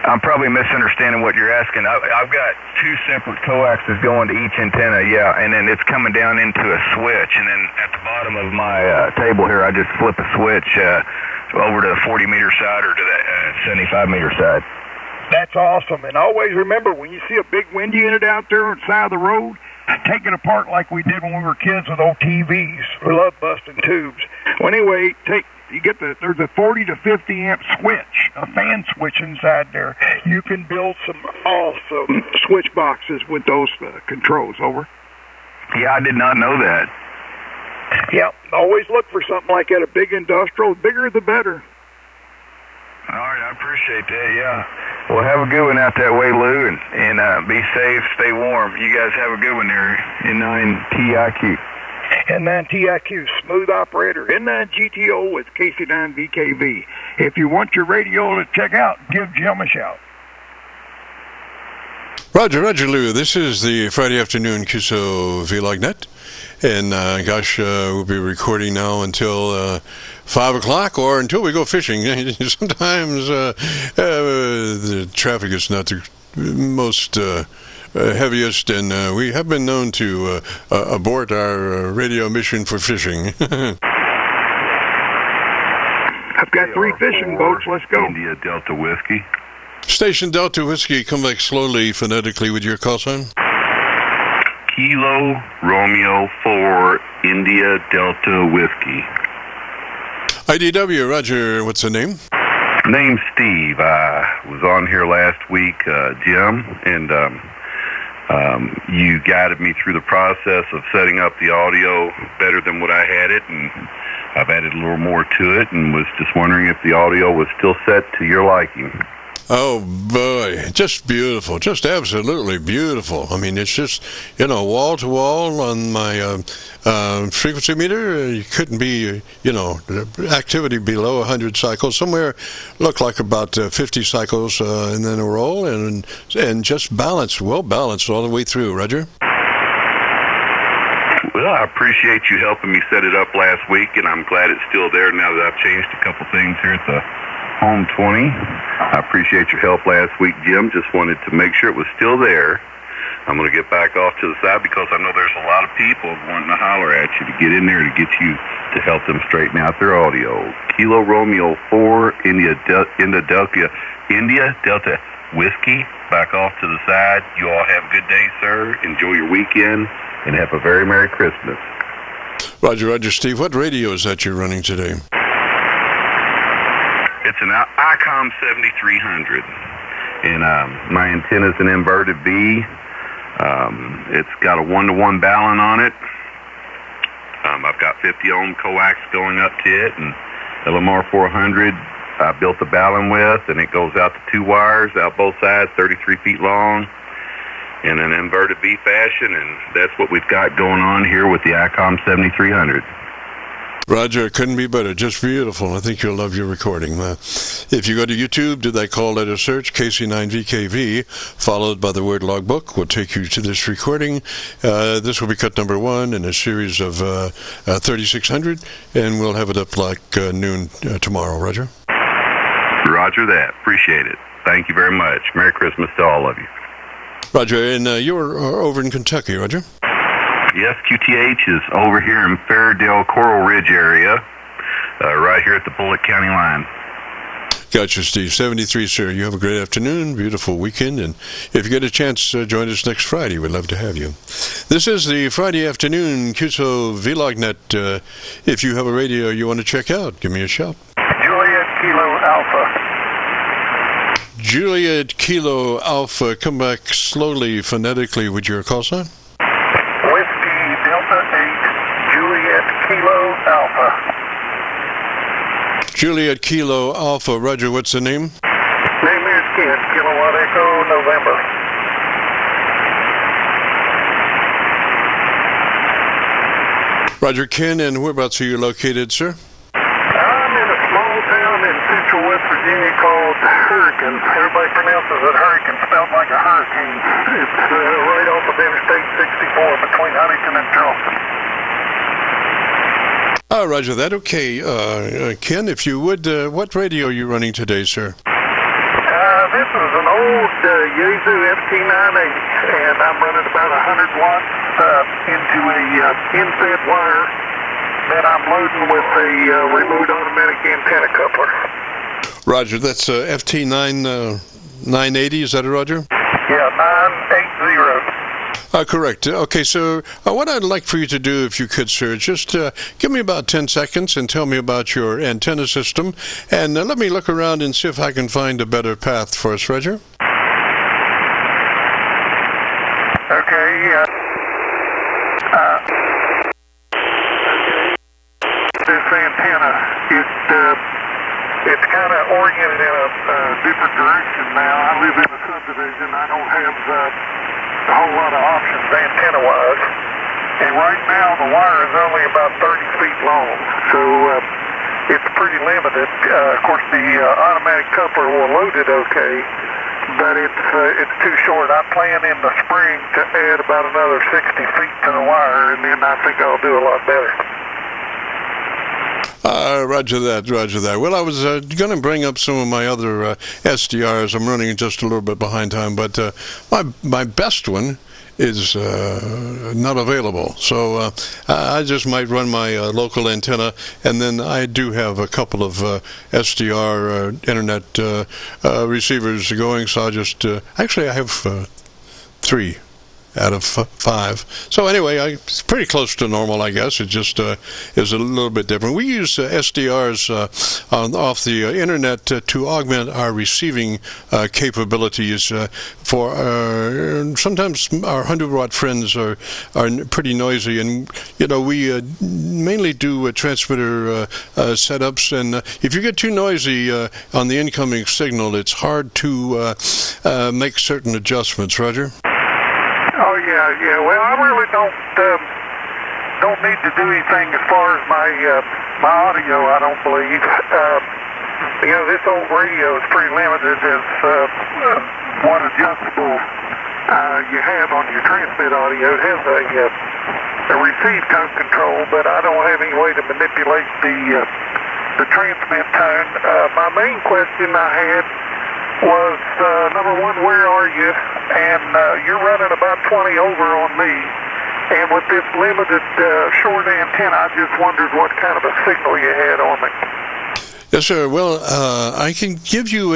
I'm probably misunderstanding what you're asking. I've got two separate coaxes going to each antenna, yeah, and then it's coming down into a switch, and then at the bottom of my table here, I just flip a switch over to the 40-meter side or to the 75-meter side. That's awesome. And always remember, when you see a big wind unit out there on the side of the road, take it apart like we did when we were kids with old TVs. We love busting tubes. Well, anyway, there's a 40 to 50 amp switch, a fan switch inside there. You can build some awesome switch boxes with those controls. Over. Yeah, I did not know that. Yep. Always look for something like that. A big industrial, the bigger the better. All right, I appreciate that, yeah. Well, have a good one out that way, Lou, and be safe, stay warm. You guys have a good one there, N9TIQ. N9TIQ, smooth operator, N9 GTO with KC9VKV. If you want your radio to check out, give Jim a shout. Roger, Lou. This is the Friday afternoon Qso-Vlog net. And we'll be recording now until 5 o'clock or until we go fishing. Sometimes the traffic is not the most heaviest, and we have been known to abort our radio mission for fishing. I've got 3 fishing boats. Let's go. India Delta Whiskey. Station Delta Whiskey, come back slowly phonetically with your call sign. Kilo Romeo 4 India Delta Whiskey. IDW, Roger, what's the name? Name's Steve. I was on here last week, Jim, and you guided me through the process of setting up the audio better than what I had it, and I've added a little more to it, and was just wondering if the audio was still set to your liking. Oh, boy, just beautiful, just absolutely beautiful. I mean, it's just, wall to wall on my frequency meter. You couldn't be, activity below 100 cycles. Somewhere looked like about 50 cycles and then a roll, and just balanced, well balanced all the way through. Roger? Well, I appreciate you helping me set it up last week, and I'm glad it's still there now that I've changed a couple things here at the Home 20. I appreciate your help last week, Jim. Just wanted to make sure it was still there. I'm going to get back off to the side because I know there's a lot of people wanting to holler at you to get in there to get you to help them straighten out their audio. Kilo Romeo 4 India Delta Whiskey. Back off to the side. You all have a good day, sir. Enjoy your weekend and have a very Merry Christmas. Roger, Steve. What radio is that you're running today? It's an ICOM 7300, and my antenna's an inverted V. It's got a 1-to-1 balun on it. I've got 50 ohm coax going up to it, and LMR 400 I built the balun with, and it goes out to 2 wires out both sides, 33 feet long, in an inverted V fashion, and that's what we've got going on here with the ICOM 7300. Roger, it couldn't be better. Just beautiful. I think you'll love your recording. If you go to YouTube, do that call letter search, KC9VKV, followed by the word logbook, will take you to this recording. This will be cut number 1 in a series of 3600, and we'll have it up like noon tomorrow. Roger? Roger that. Appreciate it. Thank you very much. Merry Christmas to all of you. Roger, and you're over in Kentucky, Roger? Yes, QTH is over here in Fairdale, Coral Ridge area, right here at the Bullitt County line. Gotcha, Steve. 73, sir. You have a great afternoon, beautiful weekend, and if you get a chance, join us next Friday. We'd love to have you. This is the Friday afternoon Qso-Vlog net. If you have a radio you want to check out, give me a shout. Juliet Kilo Alpha. Juliet Kilo Alpha. Come back slowly, phonetically, with your call sign. Kilo Alpha. Juliet Kilo Alpha. Roger, what's the name? Name is Ken, Kilowatt Echo November. Roger, Ken, and whereabouts are you located, sir? I'm in a small town in central West Virginia called Hurricane. Everybody pronounces it Hurricane, spelled sounds like a hurricane. It's right off of Interstate 64 between Huntington and Charleston. Roger that. Okay, Ken, if you would, what radio are you running today, sir? This is an old Yaesu FT980, and I'm running about 100 watts into a inset wire that I'm loading with a remote automatic antenna coupler. Roger, that's FT980, is that a Roger? Yeah, 980. Correct. Okay, so what I'd like for you to do, if you could, sir, just give me about 10 seconds and tell me about your antenna system, and let me look around and see if I can find a better path for us, Roger. Okay, this antenna, it's kind of oriented in a different direction now. I live in a subdivision. I don't have a whole lot of options antenna-wise. And right now the wire is only about 30 feet long, so it's pretty limited. Of course, the automatic coupler will load it okay, but it's too short. I plan in the spring to add about another 60 feet to the wire, and then I think I'll do a lot better. Roger that. Well, I was going to bring up some of my other SDRs. I'm running just a little bit behind time, but my best one is not available. So I just might run my local antenna, and then I do have a couple of SDR internet receivers going, so I'll just... actually, I have 3 out of 5. So anyway, it's pretty close to normal, I guess. It just is a little bit different. We use SDRs off the internet to augment our receiving capabilities for sometimes our 100-watt friends are pretty noisy, and we mainly do transmitter setups, and if you get too noisy on the incoming signal, it's hard to make certain adjustments. Roger? Oh yeah. Well, I really don't need to do anything as far as my audio. I don't believe. This old radio is pretty limited as what adjustable you have on your transmit audio. It has a receive tone control, but I don't have any way to manipulate the transmit tone. My main question I had was, number one, where are you? And you're running about 20 over on me. And with this limited short antenna, I just wondered what kind of a signal you had on me. Yes, sir. Well, I can give you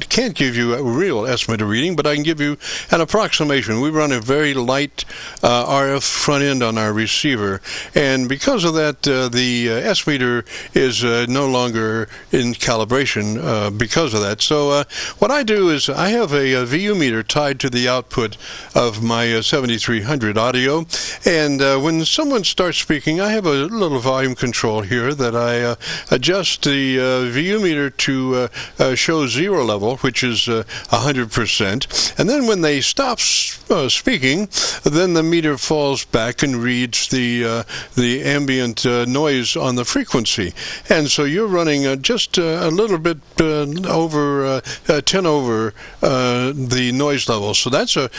can't give you a real estimate of reading, but I can give you an approximation. We run a very light RF front end on our receiver, and because of that, the S meter is no longer in calibration because of that. So what I do is I have a VU meter tied to the output of my 7300 audio, and when someone starts speaking, I have a little volume control here that I adjust the VU meter to show 0 level, which is 100%, and then when they stop speaking, then the meter falls back and reads the ambient noise on the frequency, and so you're running just a little bit over 10 over the noise level. So that's a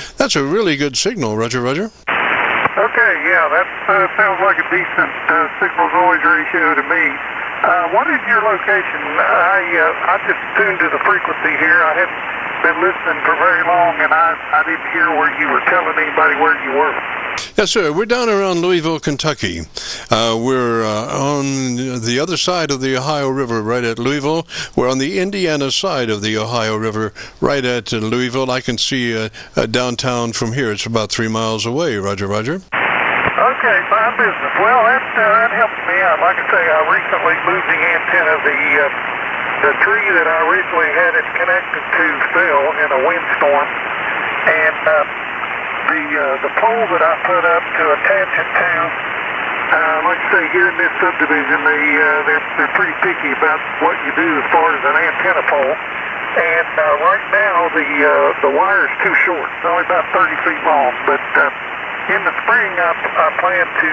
really good signal, Roger. Okay, yeah, that sounds like a decent signal-noise ratio to me. What is your location? I just tuned to the frequency here. I haven't been listening for very long, and I didn't hear where you were telling anybody where you were. Yes, sir. We're down around Louisville, Kentucky. We're on the other side of the Ohio River, right at Louisville. We're on the Indiana side of the Ohio River, right at Louisville. I can see downtown from here. It's about 3 miles away. Roger. Okay, fine business. Well, that helps me out. Like I say, I recently moved the antenna. The tree that I originally had it connected to fell in a windstorm, and the pole that I put up to attach it to, like I say, here in this subdivision, they're pretty picky about what you do as far as an antenna pole. And right now, the wire is too short. It's only about 30 feet long, but in the spring, I plan to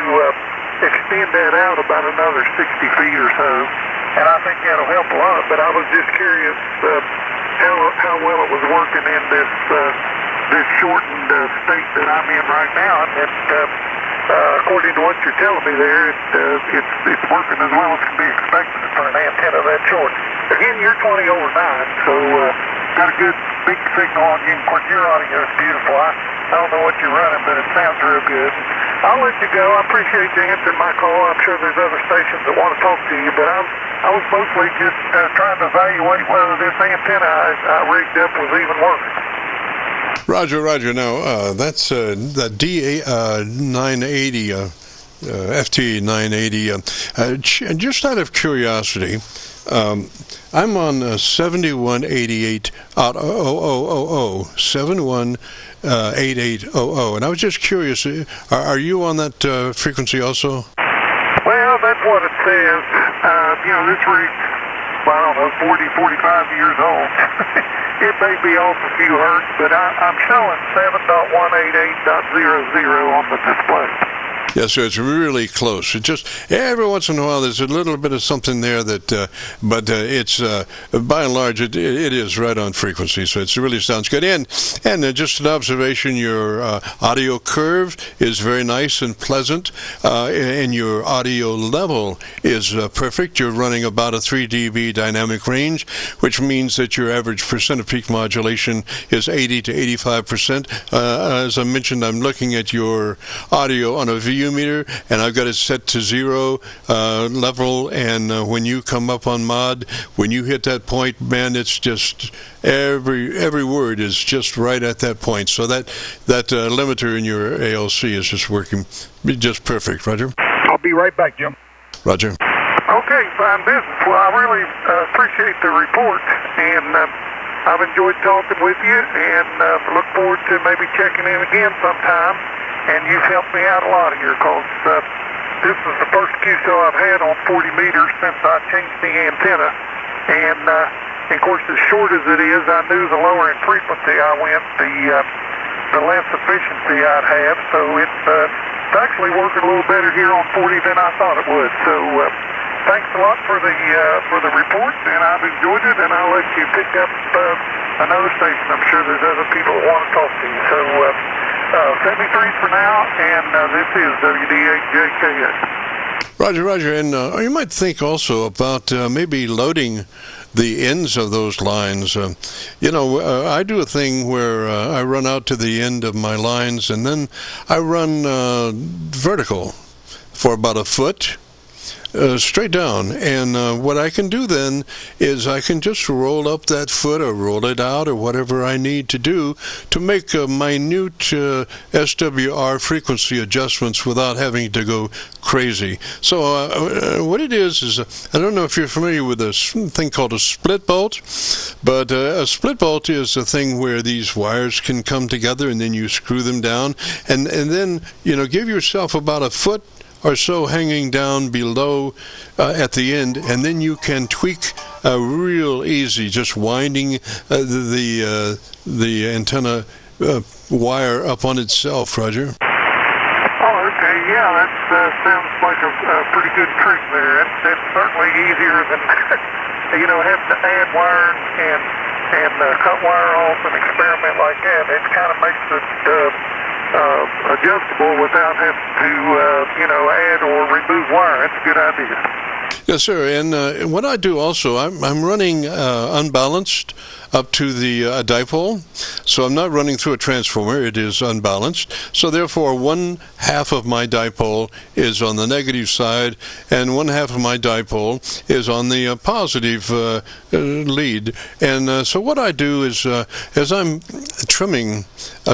extend that out about another 60 feet or so, and I think that'll help a lot. But I was just curious how well it was working in this shortened state that I'm in right now. And according to what you're telling me there, it's working as well as can be expected for an antenna that short. Again, you're 20 over 9, so got a good big signal on you. Of course, your audio is beautiful. I don't know what you're running, but it sounds real good. I'll let you go. I appreciate you answering my call. I'm sure there's other stations that want to talk to you, but I was mostly just trying to evaluate whether this antenna I rigged up was even working. Roger. Now, that's that DA980, FT980. Just out of curiosity, I'm on 7188 out 718800, and I was just curious, are you on that frequency also? Well, that's what it says. This rig's, I don't know, 40, 45 years old. It may be off a few hertz, but I'm showing 7.188.00 on the display. Yes, sir, it's really close. It just, every once in a while, there's a little bit of something there that, but it's, by and large, it is right on frequency, so it really sounds good. And just an observation, your audio curve is very nice and pleasant, and your audio level is perfect. You're running about a 3 dB dynamic range, which means that your average percent of peak modulation is 80 to 85%. As I mentioned, I'm looking at your audio on a VU meter, and I've got it set to 0 level, and when you come up on mod, when you hit that point, man, it's just every word is just right at that point. So that limiter in your ALC is just working just perfect. Roger. I'll be right back, Jim. Roger. Okay, fine business. Well, I really appreciate the report, and I've enjoyed talking with you, and look forward to maybe checking in again sometime. And you've helped me out a lot here, because this is the first QSO I've had on 40 meters since I changed the antenna. And of course, as short as it is, I knew the lower in frequency I went, the less efficiency I'd have. So it's actually working a little better here on 40 than I thought it would. So thanks a lot for the report, and I've enjoyed it. And I'll let you pick up another station. I'm sure there's other people that want to talk to you. So 73 for now, and this is WD8JKS. Roger. And you might think also about maybe loading the ends of those lines. I do a thing where I run out to the end of my lines, and then I run vertical for about a foot. Straight down, and what I can do then is I can just roll up that foot or roll it out or whatever I need to do to make minute SWR frequency adjustments without having to go crazy. So what it is I don't know if you're familiar with a thing called a split bolt, but a split bolt is a thing where these wires can come together and then you screw them down, and then give yourself about a foot or so hanging down below at the end, and then you can tweak real easy, just winding the antenna wire up on itself. Roger. Oh, okay, yeah, that sounds like a pretty good trick there. That's certainly easier than having to add wire and cut wire off and experiment like that. It kind of makes it adjustable without having to add or remove wire. That's a good idea. Yes, sir. And what I do also, I'm running unbalanced up to the dipole, so I'm not running through a transformer. It is unbalanced. So therefore, one half of my dipole is on the negative side, and one half of my dipole is on the positive lead. And so what I do is, as I'm trimming,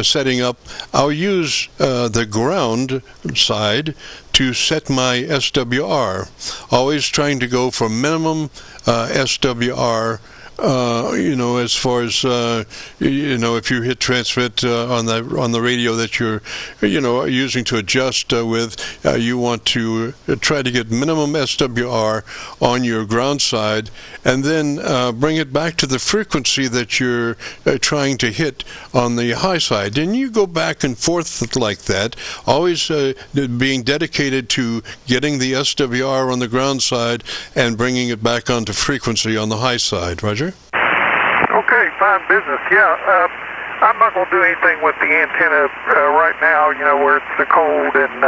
setting up, I'll use the ground side to set my SWR, always trying to go for minimum SWR. As far as if you hit transmit on the radio that you're using to adjust with, you want to try to get minimum SWR on your ground side, and then bring it back to the frequency that you're trying to hit on the high side. And you go back and forth like that, always being dedicated to getting the SWR on the ground side and bringing it back onto frequency on the high side. Roger? Okay, fine business. Yeah, I'm not going to do anything with the antenna right now, where it's so cold, and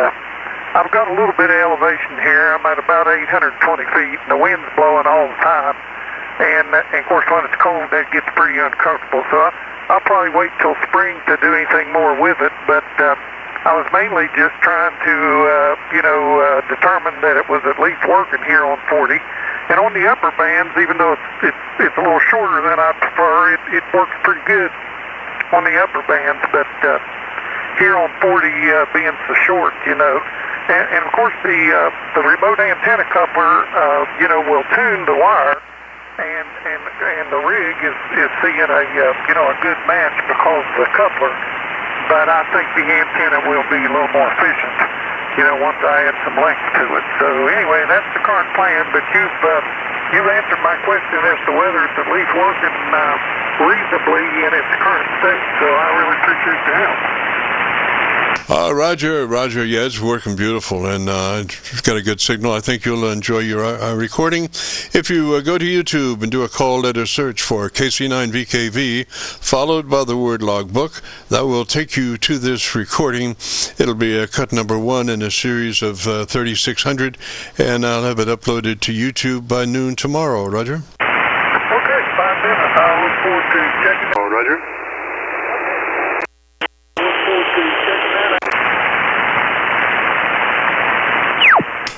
I've got a little bit of elevation here. I'm at about 820 feet, and the wind's blowing all the time. And of course, when it's cold, that gets pretty uncomfortable. So I'll probably wait till spring to do anything more with it. But I was mainly just trying to, determine that it was at least working here on 40. And on the upper bands, even though it's a little shorter than I prefer, it works pretty good on the upper bands. But here on 40, being so short, and of course the remote antenna coupler, will tune the wire. And the rig is seeing a good match because of the coupler, but I think the antenna will be a little more efficient, once I add some length to it. So anyway, that's the current plan. But you've answered my question as to whether it's at least working reasonably in its current state. So I really appreciate the help. Roger, yeah, it's working beautiful, and it's got a good signal. I think you'll enjoy your recording. If you go to YouTube and do a call letter search for KC9VKV, followed by the word logbook, that will take you to this recording. It'll be a cut number 1 in a series of 3600, and I'll have it uploaded to YouTube by noon tomorrow. Roger? Okay, 5 minutes. I look forward to checking it. Oh, Roger.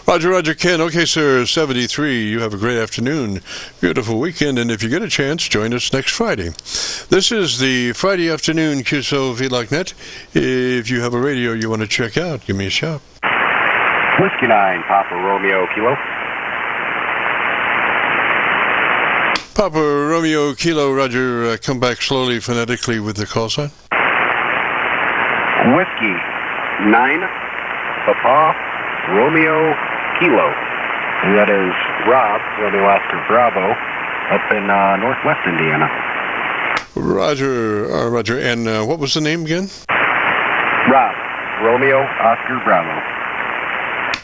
Roger, Ken. Okay, sir, 73. You have a great afternoon, beautiful weekend, and if you get a chance, join us next Friday. This is the Friday afternoon Qso-Vlog net. If you have a radio you want to check out, give me a shout. Whiskey 9, Papa Romeo Kilo. Papa Romeo Kilo, Roger, come back slowly phonetically with the call sign. Whiskey 9, Papa Romeo Kilo. And that is Rob, Romeo Oscar Bravo, up in northwest Indiana. Roger. And what was the name again? Rob, Romeo Oscar Bravo.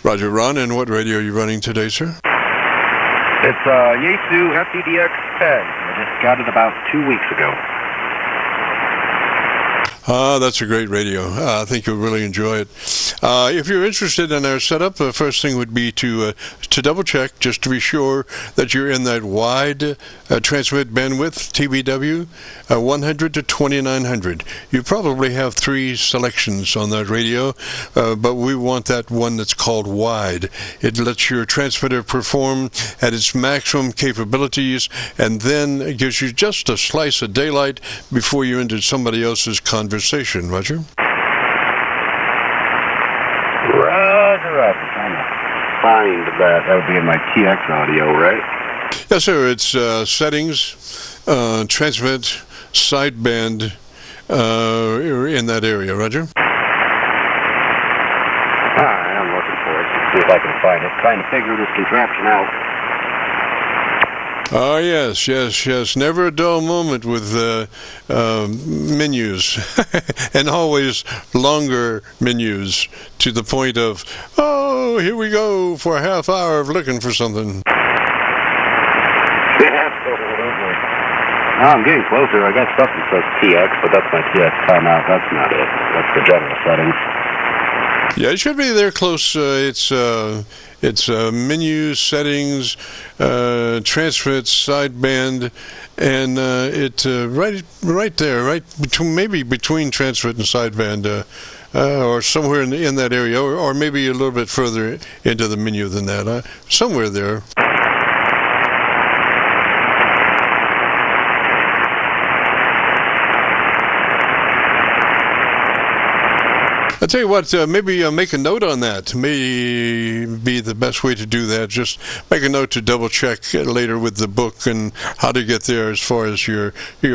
Roger, Ron. And what radio are you running today, sir? It's Yaesu FEDX 10. I just got it about 2 weeks ago. That's a great radio. I think you'll really enjoy it. If you're interested in our setup, the first thing would be to double check, just to be sure that you're in that wide transmit bandwidth, TBW, 100 to 2900. You probably have 3 selections on that radio, but we want that one that's called wide. It lets your transmitter perform at its maximum capabilities, and then it gives you just a slice of daylight before you enter somebody else's conversation. Roger? Roger. Trying to find that. That would be in my TX audio, right? Yes, sir. It's settings, transmit, sideband, in that area. Roger? All right, I'm looking for it. See if I can find it. Trying to figure this contraption out. Oh, yes. Never a dull moment with menus, and always longer menus, to the point of, oh, here we go for a half hour of looking for something. Absolutely. I'm getting closer. I got stuff that says TX, but that's my TX timeout. That's not it. That's the general settings. Yeah, it should be there close. It's menu settings, transmit, sideband, and right there, right between, maybe between transmit and sideband, or somewhere in that area, or maybe a little bit further into the menu than that. Somewhere there. I'll tell you what, maybe make a note on that. May be the best way to do that. Just make a note to double check later with the book and how to get there as far as your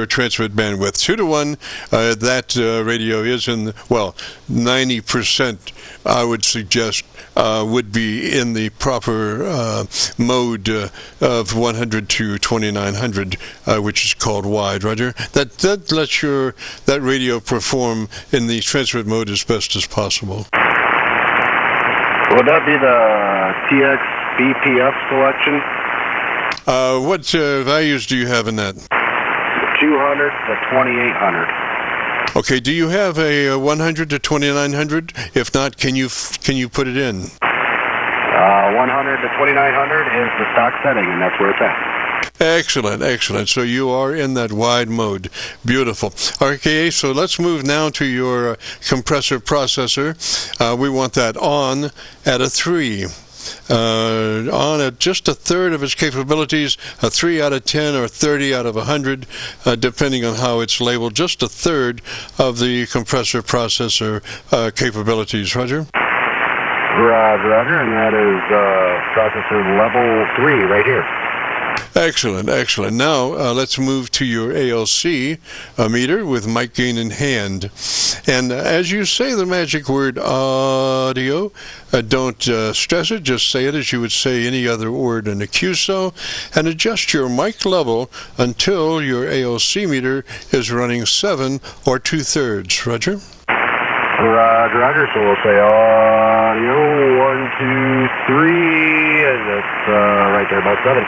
transmit bandwidth. 2 to 1, that radio is in, 90%, I would suggest, would be in the proper mode of 100 to 2900, which is called wide, Roger. That lets that radio perform in the transmit mode as best as possible. Would that be the TX BPF selection? What values do you have in that? 200 100 to 2800. Okay, do you have a 100 to 2900? If not, can you put it in? 100 to 2900 is the stock setting, and that's where it's at. Excellent, excellent. So you are in that wide mode. Beautiful. Okay, so let's move now to your compressor processor. We want that on at a 3. On at just a third of its capabilities, a 3 out of 10 or 30 out of 100, depending on how it's labeled, just a third of the compressor processor capabilities. Roger? Roger, Roger, and that is processor level 3 right here. Excellent, excellent. Now let's move to your ALC meter with mic gain in hand. And as you say the magic word audio, don't stress it, just say it as you would say any other word in a QSO, and adjust your mic level until your ALC meter is running 7 or 2/3. Roger? Roger, Roger, so we'll say audio 1, 2, 3, and that's right there, about 7.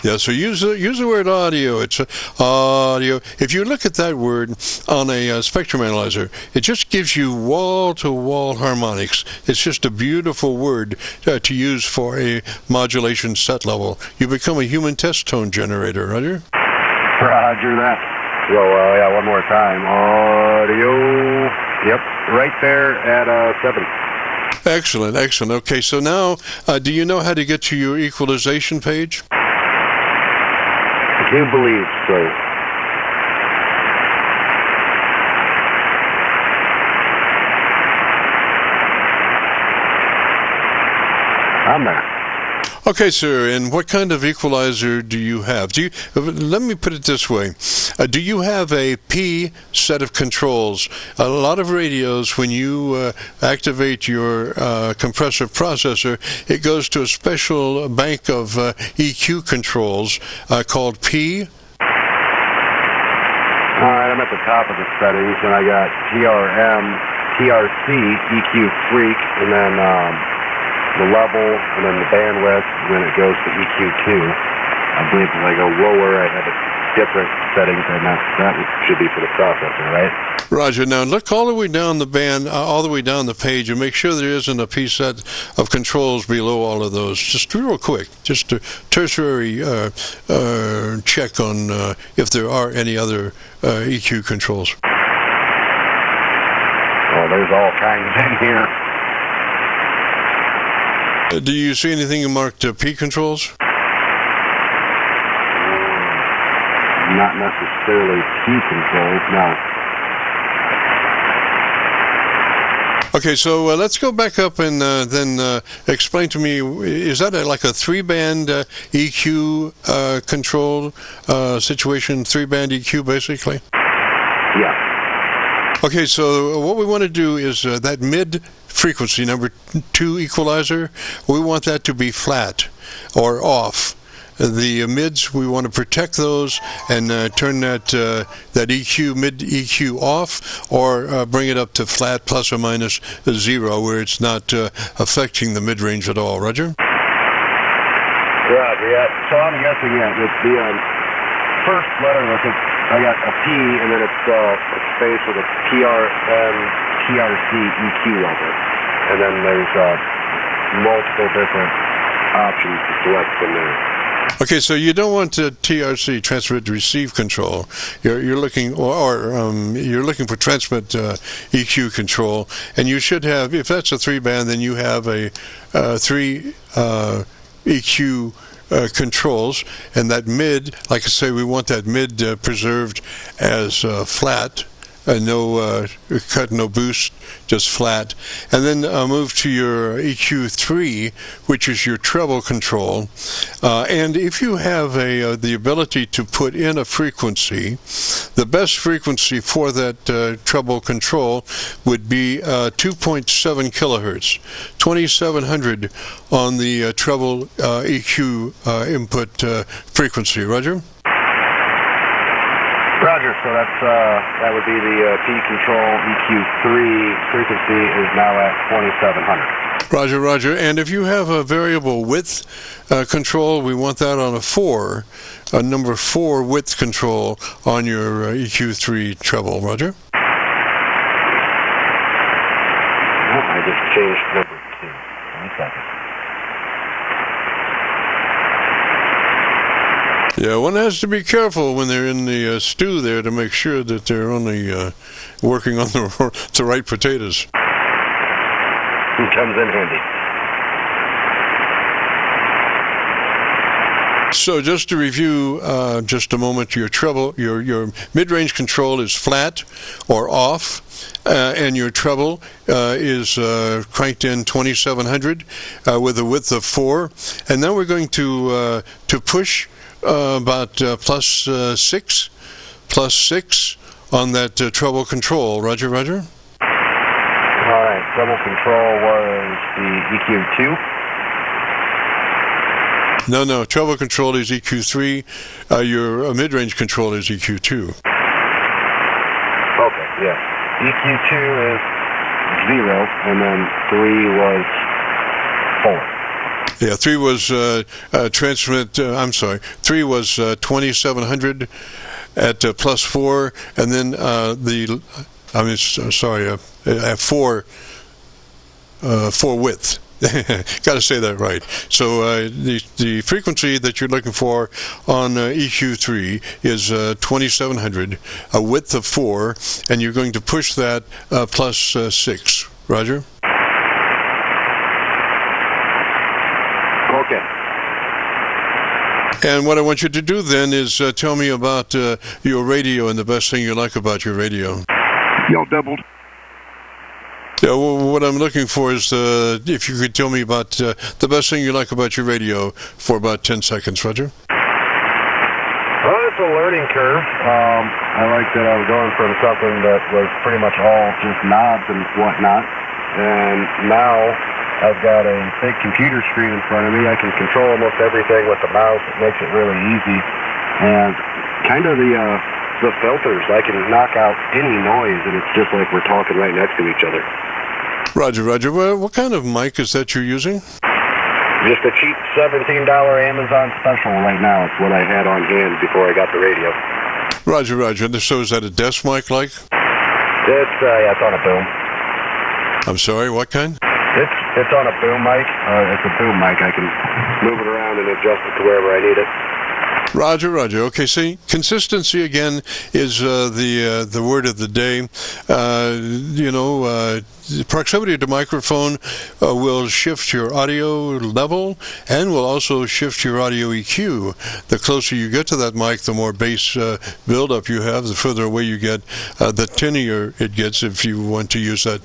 Yeah, so use the word audio. It's audio. If you look at that word on a spectrum analyzer, it just gives you wall-to-wall harmonics. It's just a beautiful word to use for a modulation set level. You become a human test tone generator, Roger? Roger that. So, yeah, one more time. Audio, yep, right there at 7. Excellent, excellent. Okay, so now, do you know how to get to your equalization page? I do believe so. I'm there. Okay, sir, and what kind of equalizer do you have? Let me put it this way. Do you have a P set of controls? A lot of radios, when you activate your compressor processor, it goes to a special bank of EQ controls called P. All right, I'm at the top of the settings, and I got TRM, TRC, EQ Freak, and then the level, and then the bandwidth when it goes to EQ2. I believe if I go lower, I have a different settings, and that should be for the processor, right? Roger. Now look all the way down the band, all the way down the page, and make sure there isn't a P set of controls below all of those. Just real quick, just a tertiary check on if there are any other EQ controls. Oh, there's all kinds in here. Do you see anything marked P controls? Not necessarily P controls, no. Okay, so let's go back up and then explain to me, is that like a 3-band EQ control situation, 3-band EQ basically? Yeah. Okay, so what we want to do is that mid frequency, number 2 equalizer, we want that to be flat or off. The mids, we want to protect those and turn that EQ, mid EQ off, or bring it up to flat plus or minus 0, where it's not affecting the mid-range at all. Roger? Roger, yeah. So I'm guessing, yeah, it's the first letter, I think I got a P, and then it's a space with a TRM, TRC, EQ level. And then there's multiple different options to select from there. Okay, so you don't want TRC, transmit to receive control. You're looking, you're looking for transmit EQ control, and you should have. If that's a 3-band, then you have a 3 EQ controls, and that mid, like I say, we want that mid preserved as flat. No cut, no boost, just flat. And then move to your EQ3, which is your treble control. And if you have the ability to put in a frequency, the best frequency for that treble control would be 2.7 kilohertz, 2700 on the treble EQ input frequency. Roger? Roger, so that would be the P control EQ3 frequency is now at 2700. Roger, Roger. And if you have a variable width control, we want that on a number 4 width control on your EQ3 treble. Roger? I just changed number 2. 1 second. Yeah, one has to be careful when they're in the stew there to make sure that they're only working on the right potatoes. It comes in handy. So just to review, just a moment, your treble, your mid-range control is flat or off, and your treble is cranked in 2700 with a width of 4, and then we're going to push about plus 6 on that treble control. Roger, Roger. All right, treble control was the EQ2. No, treble control is EQ3. Your mid-range control is EQ2. Okay, yeah. EQ2 is 0, and then 3 was 4. Yeah, 3 was transmit. I'm sorry, 3 was 2700 at plus 4, and then at 4 width. Got to say that right. So the frequency that you're looking for on EQ3 is 2700, a width of 4, and you're going to push that plus 6. Roger? Okay. And what I want you to do then is tell me about your radio and the best thing you like about your radio. Y'all doubled. Yeah, well, what I'm looking for is if you could tell me about the best thing you like about your radio for about 10 seconds, Roger. Well, it's a learning curve. I like that I was going from something that was pretty much all just knobs and whatnot, and now I've got a big computer screen in front of me. I can control almost everything with the mouse. It makes it really easy, and kind of the filters, I can knock out any noise, and it's just like we're talking right next to each other. Roger, Roger. Well, what kind of mic is that you're using? Just a cheap $17 Amazon special right now. It's what I had on hand before I got the radio. Roger, Roger. So is that a desk mic like? It's on a boom. I'm sorry, what kind? It's on a boom mic. It's a boom mic. I can move it around and adjust it to wherever I need it. Roger, Roger. Okay, see, consistency again is the word of the day. Proximity to microphone will shift your audio level and will also shift your audio EQ. The closer you get to that mic, the more bass buildup you have. The further away you get, the tinnier it gets, if you want to use that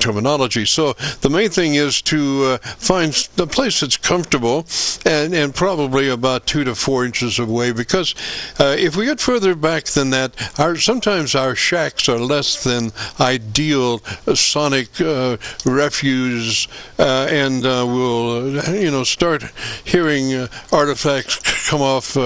terminology. So the main thing is to find a place that's comfortable and probably about 2 to 4 inches away, because if we get further back than that, sometimes our shacks are less than ideal sonic refuse, and we'll start hearing artifacts come off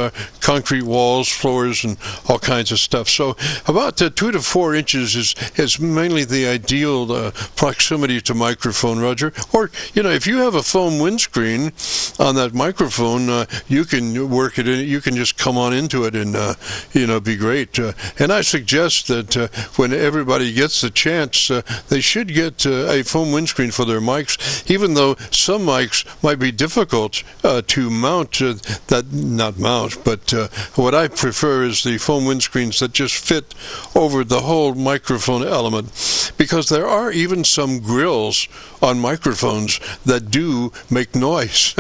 concrete walls, floors, and all kinds of stuff. So about 2 to 4 inches is mainly the ideal proximity to microphone, Roger. Or, if you have a foam windscreen on that microphone, you can work it in. You can just come on into it and, be great. And I suggest that when everybody gets the chance, they should get a foam windscreen for their mics, even though some mics might be difficult to mount, but what I prefer is the foam windscreens that just fit over the whole microphone element, because there are even some grills on microphones that do make noise.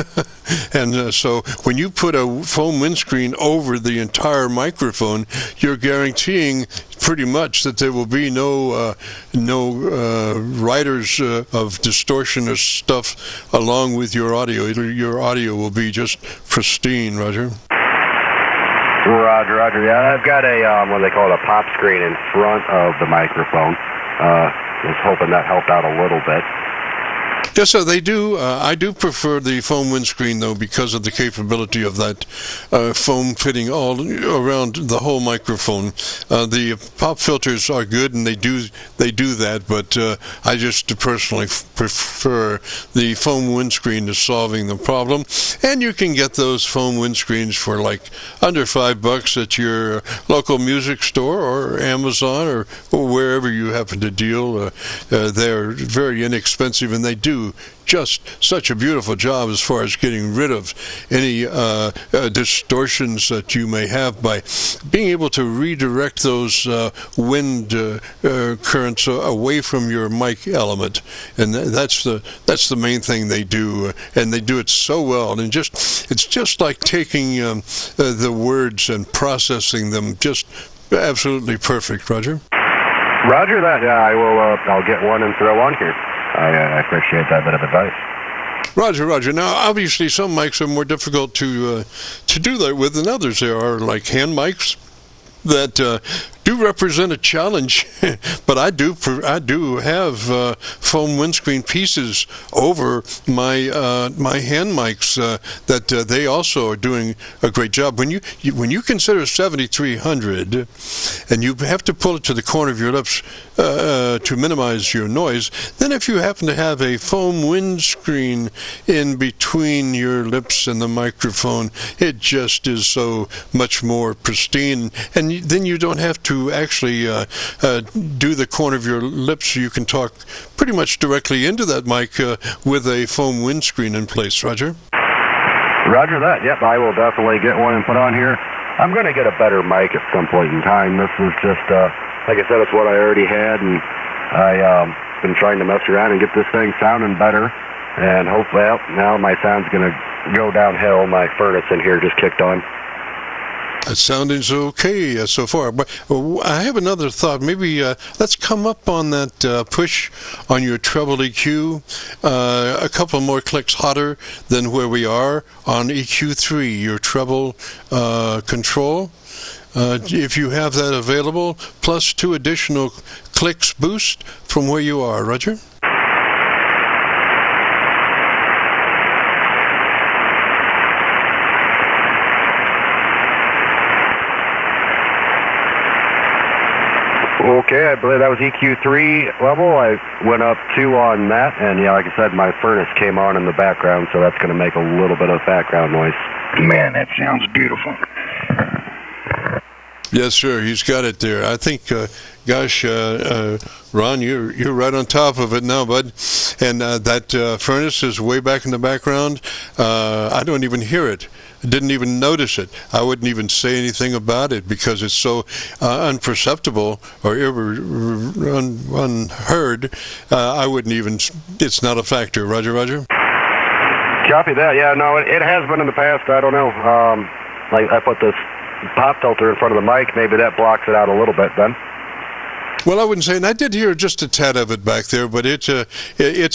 And so when you put a foam windscreen over the entire microphone, you're guaranteeing pretty much that there will be no riders of distortion or stuff along with your audio. Your audio will be just pristine, Roger. Roger. Yeah, I've got a what they call it, a pop screen in front of the microphone. Was hoping that helped out a little bit. Yes, sir, they do. I do prefer the foam windscreen, though, because of the capability of that foam fitting all around the whole microphone. The pop filters are good, and they do that, but I just personally prefer the foam windscreen to solving the problem. And you can get those foam windscreens for like under $5 at your local music store or Amazon or wherever you happen to deal. They're very inexpensive, and they do just such a beautiful job as far as getting rid of any distortions that you may have by being able to redirect those wind currents away from your mic element. And that's the main thing they do, and they do it so well. And it's just like taking the words and processing them just absolutely perfect. Roger? Roger that. Yeah, I'll get one and throw on here. I appreciate that bit of advice. Roger. Now, obviously, some mics are more difficult to do that with than others. There are like hand mics that do represent a challenge, but I do have foam windscreen pieces over my hand mics that they also are doing a great job. When you consider 7300 and you have to pull it to the corner of your lips to minimize your noise, then if you happen to have a foam windscreen in between your lips and the microphone, it just is so much more pristine, and then you don't have to actually do the corner of your lips, so you can talk pretty much directly into that mic with a foam windscreen in place. Roger? Roger that. Yep, I will definitely get one and put on here. I'm going to get a better mic at some point in time. This is just, like I said, it's what I already had, and I've been trying to mess around and get this thing sounding better, and hopefully, now my sound's going to go downhill. My furnace in here just kicked on. It sounding okay so far, but I have another thought. Maybe let's come up on that push on your treble EQ a couple more clicks hotter than where we are on EQ3, your treble control. If you have that available, plus 2 additional clicks boost from where you are. Roger? Okay, I believe that was EQ3 level. I went up 2 on that, and yeah, like I said, my furnace came on in the background, so that's going to make a little bit of background noise. Man, that sounds beautiful. Yes, sir. He's got it there. I think, gosh, Ron, you're right on top of it now, bud. And that furnace is way back in the background. I don't even hear it. I didn't even notice it. I wouldn't even say anything about it because it's so unperceptible or unheard. I wouldn't even. It's not a factor. Roger. Copy that. Yeah, no, it has been in the past. I don't know. Like I put this pop filter in front of the mic. Maybe that blocks it out a little bit then. Well, I wouldn't say, and I did hear just a tad of it back there, but it's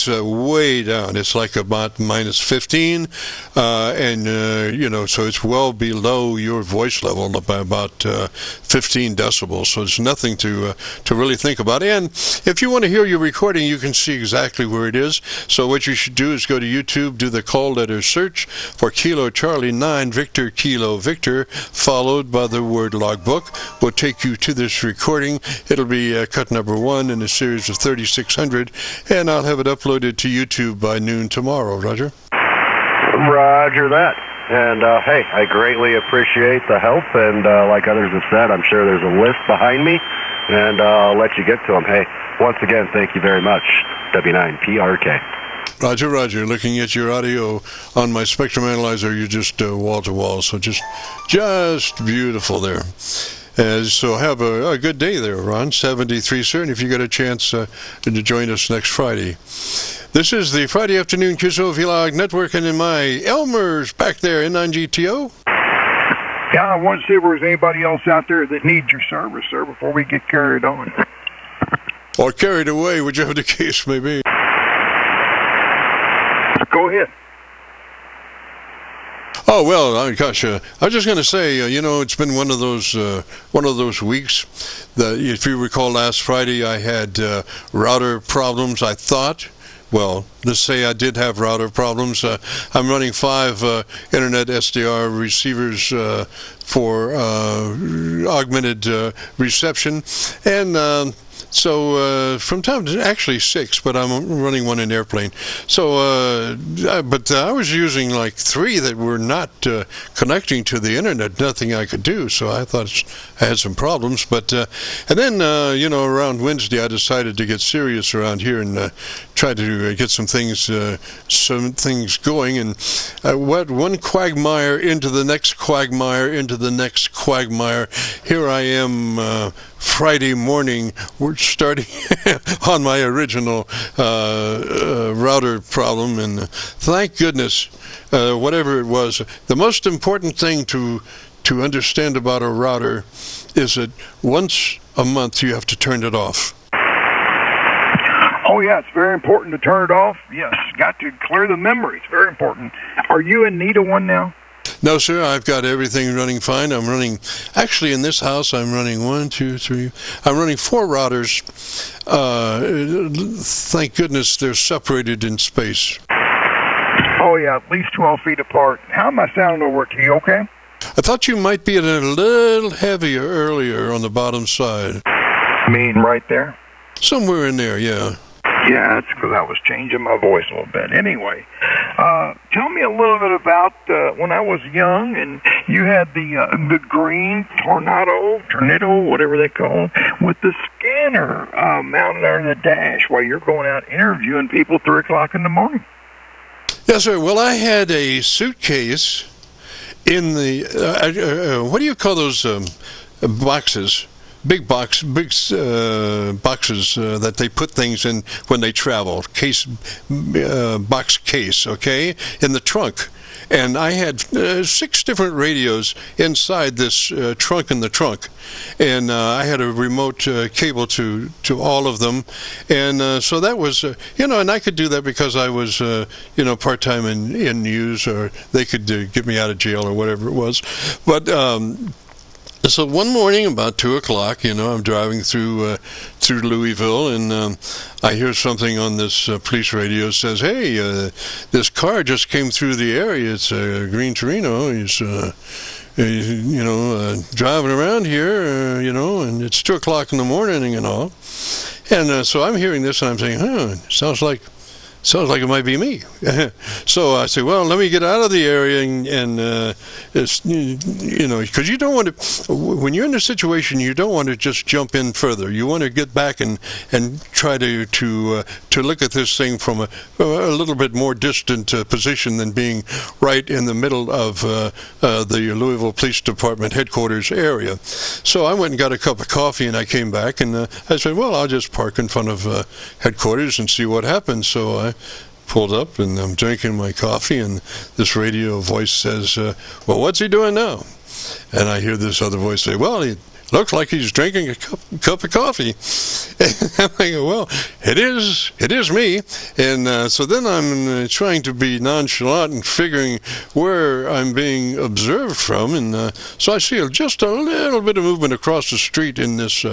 way down. It's like about minus 15, and so it's well below your voice level by about 15 decibels. So it's nothing to really think about. And if you want to hear your recording, you can see exactly where it is. So what you should do is go to YouTube, do the call letter search for Kilo Charlie 9 Victor Kilo Victor, followed by the word logbook. Will take you to this recording. It'll be cut number 1 in a series of 3600, and I'll have it uploaded to YouTube by noon tomorrow. Roger? Roger that. And hey, I greatly appreciate the help, and like others have said, I'm sure there's a list behind me, and I'll let you get to them. Hey, once again, thank you very much. W9PRK. Roger. Looking at your audio on my spectrum analyzer, you're just wall to wall, so just beautiful there. So have a good day there, Ron. 73, sir, and if you get a chance to join us next Friday. This is the Friday afternoon Qso-Vlog network, and in my Elmer's back there, N9GTO. Yeah, I want to see if there's anybody else out there that needs your service, sir, before we get carried on. Or carried away, whichever the case may be. Go ahead. Oh well, gosh, I was just going to say, it's been one of those weeks that, if you recall, last Friday I had router problems. I thought well, let's say I did have router problems. I'm running 5 internet SDR receivers for augmented reception, and so from time to actually 6, but I'm running one in airplane. So, but I was using like 3 that were not connecting to the internet. Nothing I could do. So I thought I had some problems. But and then around Wednesday, I decided to get serious around here and try to get some things going. And what one quagmire into the next quagmire into the next quagmire. Here I am. Friday morning, we're starting on my original router problem, and thank goodness, whatever it was, the most important thing to understand about a router is that once a month you have to turn it off. Oh, yeah, it's very important to turn it off. Yes, got to clear the memory. It's very important. Are you in need of one now? No, sir, I've got everything running fine. I'm running, actually in this house, I'm running 1, 2, 3, I'm running 4 routers. Thank goodness they're separated in space. Oh, yeah, at least 12 feet apart. How am I sounding over at you, okay? I thought you might be a little heavier earlier on the bottom side. Mean right there? Somewhere in there, yeah. Yeah, that's because I was changing my voice a little bit. Anyway, tell me a little bit about when I was young and you had the green tornado, whatever they call it, with the scanner mounted under the dash while you're going out interviewing people 3 o'clock in the morning. Yes, sir. Well, I had a suitcase in the, what do you call those boxes? Big boxes that they put things in when they travel. Box case, okay, in the trunk. And I had 6 different radios inside this trunk in the trunk. And I had a remote cable to all of them. And so that was, and I could do that because I was, part-time in news, or they could get me out of jail or whatever it was. But so one morning about 2 o'clock, I'm driving through Louisville, and I hear something on this police radio says, "Hey, this car just came through the area. It's a green Torino. He's driving around here, and it's 2 o'clock in the morning and all." And so I'm hearing this, and I'm saying, sounds like it might be me. So I say, well, let me get out of the area, and because you don't want to, when you're in a situation, you don't want to just jump in further. You want to get back and try to look at this thing from a little bit more distant position than being right in the middle of the Louisville Police Department headquarters area. So I went and got a cup of coffee, and I came back, and I said, well, I'll just park in front of headquarters and see what happens. So I pulled up, and I'm drinking my coffee, and this radio voice says, well, what's he doing now? And I hear this other voice say, well, he looks like he's drinking a cup of coffee. And I'm thinking, well, it is me. And so then I'm trying to be nonchalant and figuring where I'm being observed from. And so I see just a little bit of movement across the street in this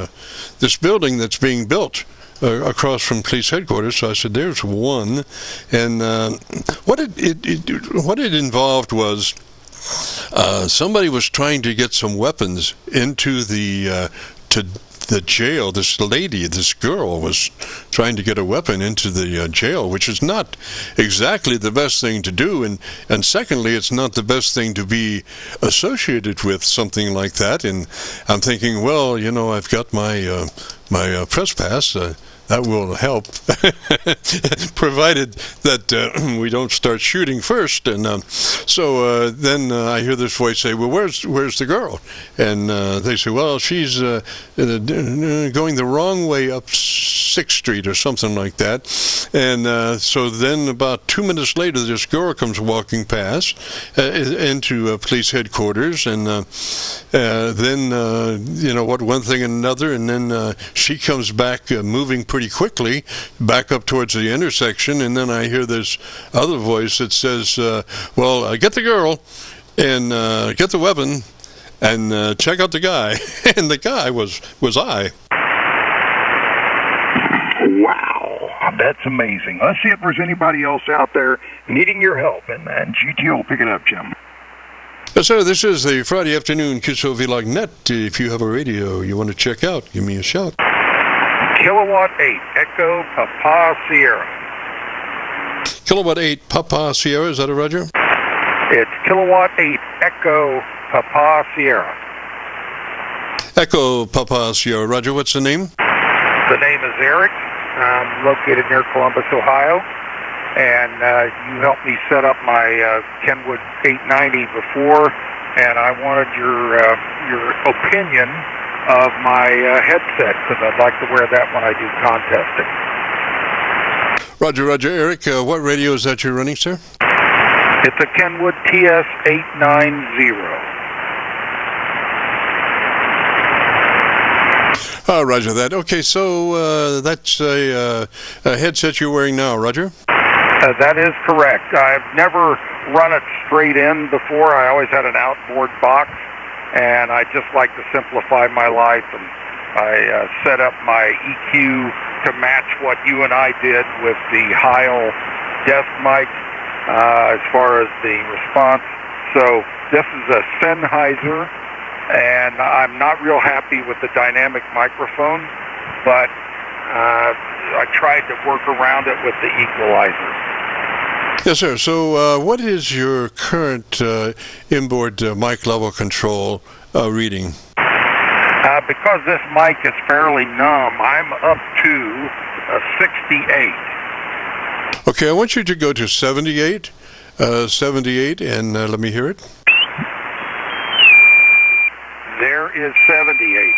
building that's being built across from police headquarters. So I said, there's one. And what it involved was somebody was trying to get some weapons into the jail. This girl was trying to get a weapon into the jail, which is not exactly the best thing to do, and secondly, it's not the best thing to be associated with something like that. And I'm thinking, well, I've got my press pass. That will help, provided that we don't start shooting first. And so then I hear this voice say, well, where's the girl? And they say, well, she's going the wrong way up 6th Street or something like that. And so then about 2 minutes later, this girl comes walking past into police headquarters. And then, one thing and another. And then she comes back moving pretty quickly back up towards the intersection, and then I hear this other voice that says, well, get the girl and get the weapon and check out the guy. And the guy was I. Wow, That's amazing. Let's see if there's anybody else out there needing your help, and GTO will pick it up, Jim. Yes, sir. This is the Friday afternoon Qso-Vlog net. If you have a radio you want to check out, give me a shout. Kilowatt 8, Echo Papa Sierra. Kilowatt 8, Papa Sierra. Is that a Roger? It's Kilowatt 8, Echo Papa Sierra. Echo Papa Sierra. Roger, what's the name? The name is Eric. I'm located near Columbus, Ohio. And you helped me set up my Kenwood 890 before, and I wanted your opinion of my headset, because I'd like to wear that when I do contesting. Roger, Roger. Eric, what radio is that you're running, sir? It's a Kenwood TS890. Roger that. Okay, so that's a headset you're wearing now, Roger? That is correct. I've never run it straight in before. I always had an outboard box, and I just like to simplify my life, and I set up my EQ to match what you and I did with the Heil desk mic as far as the response. So this is a Sennheiser, and I'm not real happy with the dynamic microphone, but I tried to work around it with the equalizer. Yes, sir. So what is your current inboard mic level control reading? Because this mic is fairly numb, I'm up to 68. Okay, I want you to go to 78, 78, and let me hear it. There is 78.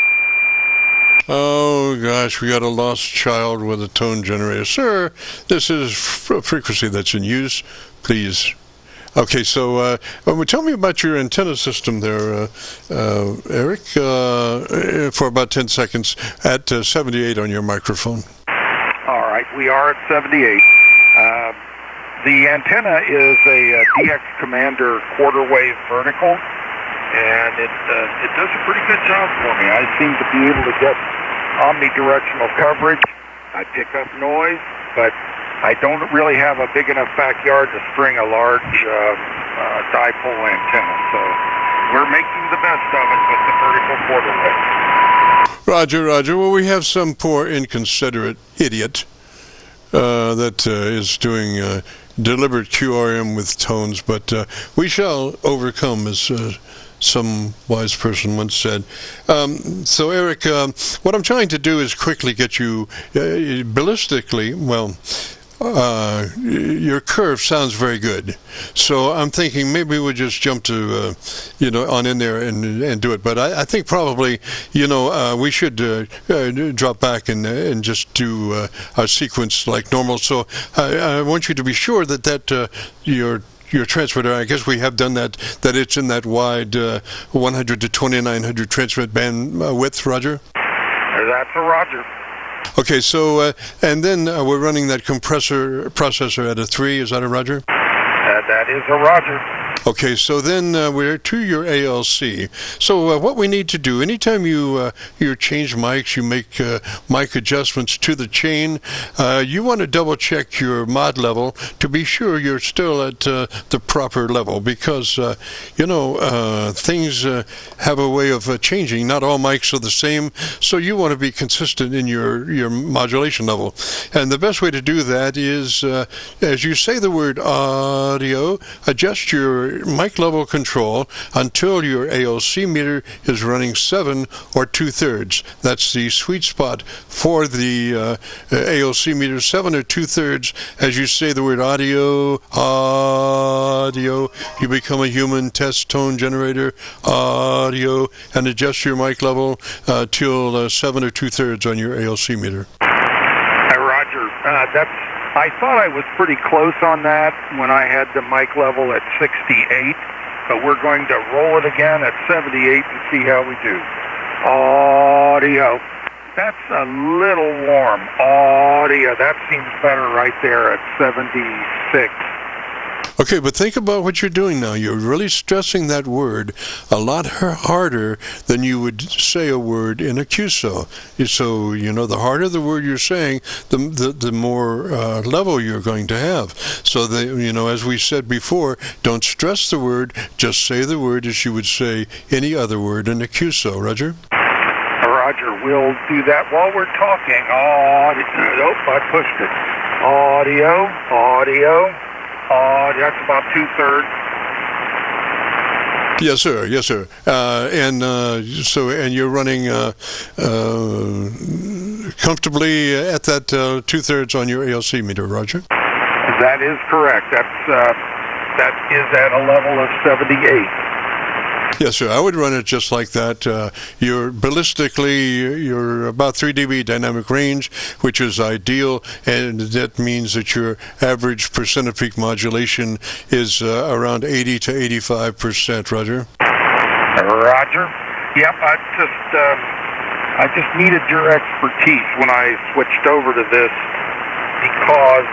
Oh, gosh, we got a lost child with a tone generator. Sir, this is a frequency that's in use. Please. Okay, so tell me about your antenna system there, Eric, for about 10 seconds at 78 on your microphone. All right, we are at 78. The antenna is a DX Commander quarter wave vertical, and it does a pretty good job for me. I seem to be able to get omnidirectional coverage. I pick up noise, but I don't really have a big enough backyard to string a large dipole antenna. So we're making the best of it with the vertical quarter wave. Roger, Roger. Well, we have some poor inconsiderate idiot that is doing deliberate QRM with tones, but we shall overcome, as some wise person once said. So, Eric, what I'm trying to do is quickly get you ballistically, well, your curve sounds very good. So I'm thinking maybe we'll just jump to, on in there and do it. But I think probably, we should drop back and just do our sequence like normal. So I want you to be sure that your transmitter, I guess we have done that it's in that wide 100 to 2900 transmit band width, Roger? That's a Roger. Okay, so, and then we're running that processor at a 3, is that a Roger? That is a Roger. Okay, so then we're to your ALC. So what we need to do, anytime you change mics, you make mic adjustments to the chain, you want to double check your mod level to be sure you're still at the proper level, because, things have a way of changing. Not all mics are the same, so you want to be consistent in your modulation level. And the best way to do that is, as you say the word audio, adjust your mic level control until your ALC meter is running 7 or 2/3. That's the sweet spot for the ALC meter, 7 or 2/3. As you say the word audio, you become a human test tone generator, audio, and adjust your mic level till 7 or 2/3 on your ALC meter. Roger, I thought I was pretty close on that when I had the mic level at 68, but we're going to roll it again at 78 and see how we do. Audio. That's a little warm. Audio. That seems better right there at 76. Okay, but think about what you're doing now. You're really stressing that word a lot harder than you would say a word in a QSO. So, the harder the word you're saying, the more level you're going to have. So, as we said before, don't stress the word, just say the word as you would say any other word in a QSO. Roger? Roger, we'll do that while we're talking. I pushed it. Audio. That's about 2/3. Yes, sir. Yes, sir. And you're running comfortably at that 2/3 on your ALC meter, Roger? That is correct. That is at a level of 78. Yes, sir. I would run it just like that. You're about 3 dB dynamic range, which is ideal, and that means that your average percent of peak modulation is around 80 to 85%. Roger. Roger. Yep. I just needed your expertise when I switched over to this, because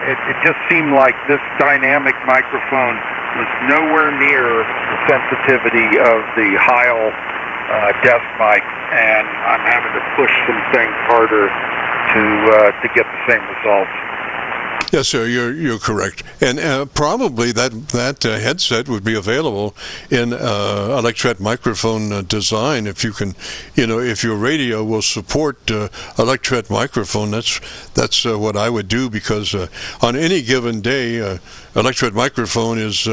it just seemed like this dynamic microphone was nowhere near the sensitivity of the Heil desk mic, and I'm having to push some things harder to get the same results. Yes, sir. You're correct, and probably that headset would be available in electret microphone design if you can, if your radio will support electret microphone. That's what I would do, because on any given day, electret microphone is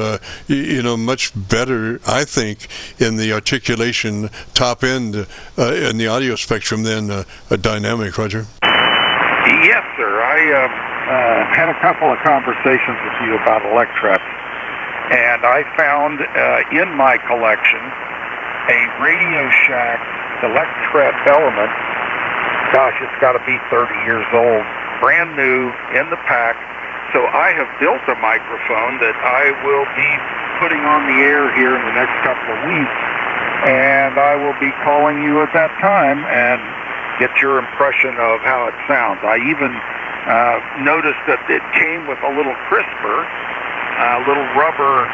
much better, I think, in the articulation top end in the audio spectrum than a dynamic. Roger. Yes, sir. I had a couple of conversations with you about electrets, and I found in my collection a Radio Shack electret element. Gosh, it's got to be 30 years old, brand new in the pack. So I have built a microphone that I will be putting on the air here in the next couple of weeks, and I will be calling you at that time and get your impression of how it sounds. I even noticed that it came with a little crisper, a little rubber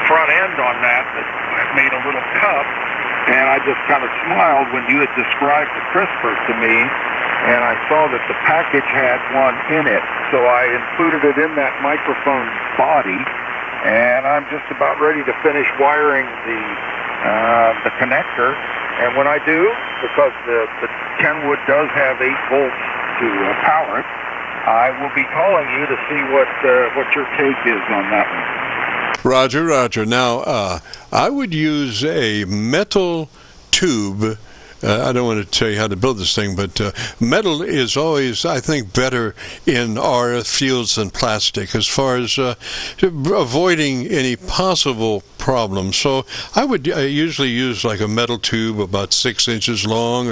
front end on that made a little cup, and I just kind of smiled when you had described the crisper to me, and I saw that the package had one in it, so I included it in that microphone body, and I'm just about ready to finish wiring the connector. And when I do, because the Kenwood does have 8 volts to power it, I will be calling you to see what your take is on that one. Roger. Now, I would use a metal tube. I don't want to tell you how to build this thing, but metal is always, I think, better in RF fields than plastic as far as avoiding any possible problems. So I would usually use like a metal tube about 6 inches long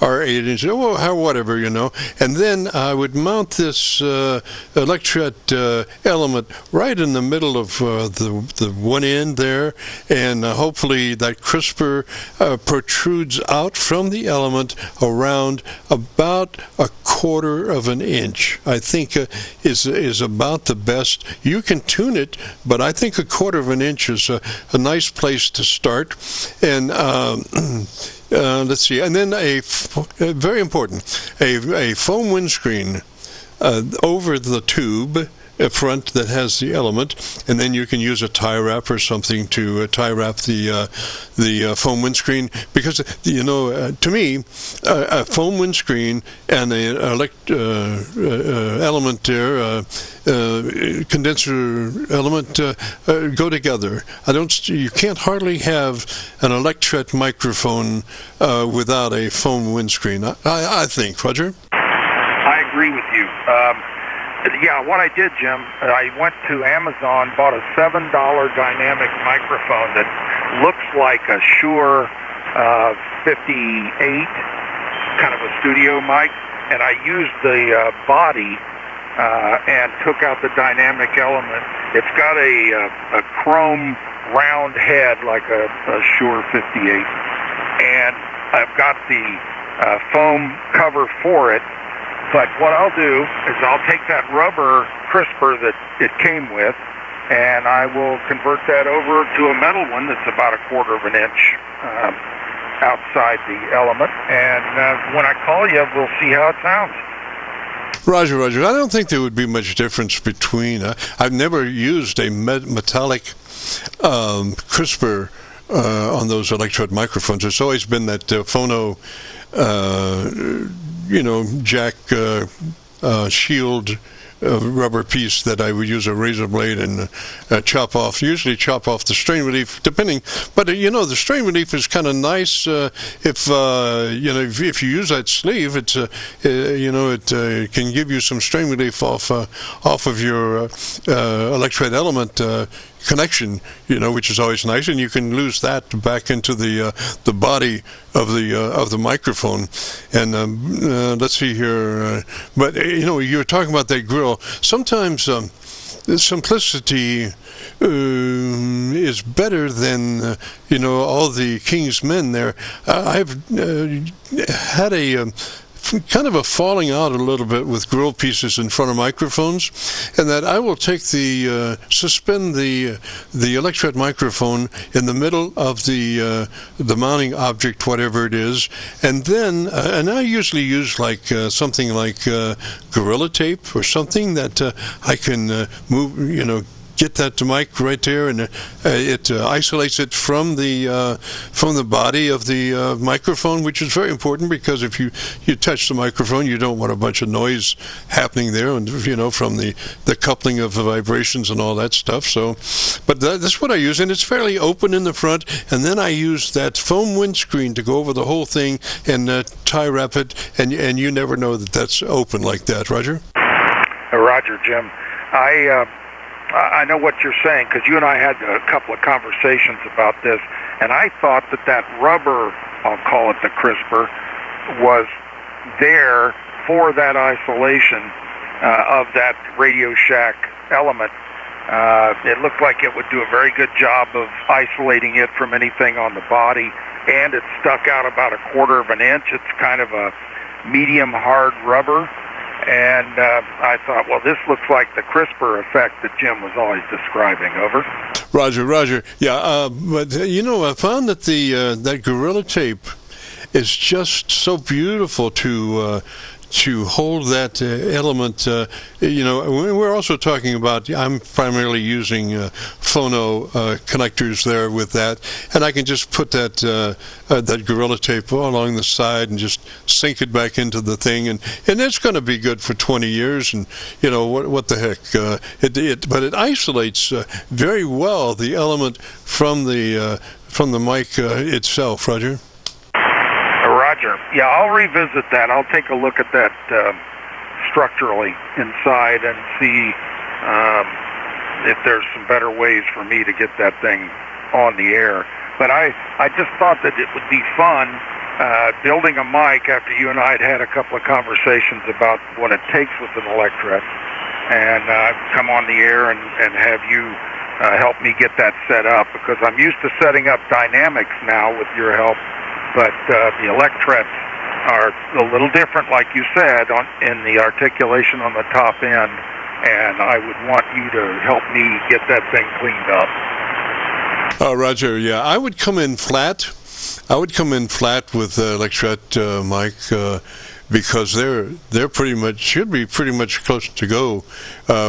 or 8 inches, or whatever, and then I would mount this electret element right in the middle of the one end there, and hopefully that crisper protrudes out from the element around about 1/4 of an inch. I think is about the best. You can tune it, but I think 1/4 of an inch is a nice place to start. And let's see, and then very important, a foam windscreen over the tube front that has the element, and then you can use a tie wrap or something to tie wrap the foam windscreen, because to me a foam windscreen and an element there, condenser element, go together. You can't hardly have an electret microphone without a foam windscreen, I think. Roger? I agree with you. Yeah, what I did, Jim, I went to Amazon, bought a $7 dynamic microphone that looks like a Shure 58, kind of a studio mic, and I used the body and took out the dynamic element. It's got a chrome round head like a Shure 58, and I've got the foam cover for it. But what I'll do is I'll take that rubber crisper that it came with, and I will convert that over to a metal one that's about 1/4 of an inch outside the element. And when I call you, we'll see how it sounds. Roger, Roger. I don't think there would be much difference between. I've never used a metallic crisper on those electret microphones. It's always been that phono, jack shield rubber piece that I would use a razor blade and usually chop off the strain relief, depending. But the strain relief is kind of nice if you use that sleeve. It's it can give you some strain relief off of your electret element connection, which is always nice, and you can lose that back into the body of the microphone. And let's see here, but you're talking about that grill. Sometimes simplicity is better than all the king's men there. I've had a kind of a falling out a little bit with grill pieces in front of microphones, and that I will take suspend the electret microphone in the middle of the mounting object, whatever it is, and then and I usually use like something like Gorilla Tape or something that I can move, get that to mic right there, and it isolates it from the body of the microphone, which is very important, because if you touch the microphone, you don't want a bunch of noise happening there, and from the coupling of the vibrations and all that stuff. So, but that's what I use, and it's fairly open in the front, and then I use that foam windscreen to go over the whole thing and tie wrap it, and you never know that that's open like that. Roger? Roger, Jim. I know what you're saying, because you and I had a couple of conversations about this, and I thought that rubber, I'll call it the crisper, was there for that isolation of that Radio Shack element. It looked like it would do a very good job of isolating it from anything on the body, and it stuck out about 1/4 of an inch. It's kind of a medium hard rubber. And I thought, well, this looks like the crisper effect that Jim was always describing. Over. Roger, Roger. Yeah, but I found that that Gorilla Tape is just so beautiful to hold that element. We're also talking about, I'm primarily using phono connectors there with that, and I can just put that Gorilla Tape along the side and just sink it back into the thing, and it's going to be good for 20 years, and what the heck. But it isolates very well the element from the mic itself. Roger? Roger. Yeah, I'll revisit that. I'll take a look at that structurally inside and see if there's some better ways for me to get that thing on the air. But I just thought that it would be fun building a mic after you and I had a couple of conversations about what it takes with an electret, and come on the air and have you help me get that set up, because I'm used to setting up dynamics now with your help. But the electrets are a little different, like you said, in the articulation on the top end, and I would want you to help me get that thing cleaned up. Oh, Roger, yeah, I would come in flat. I would come in flat with electret mic, because they're pretty much should be pretty much close to go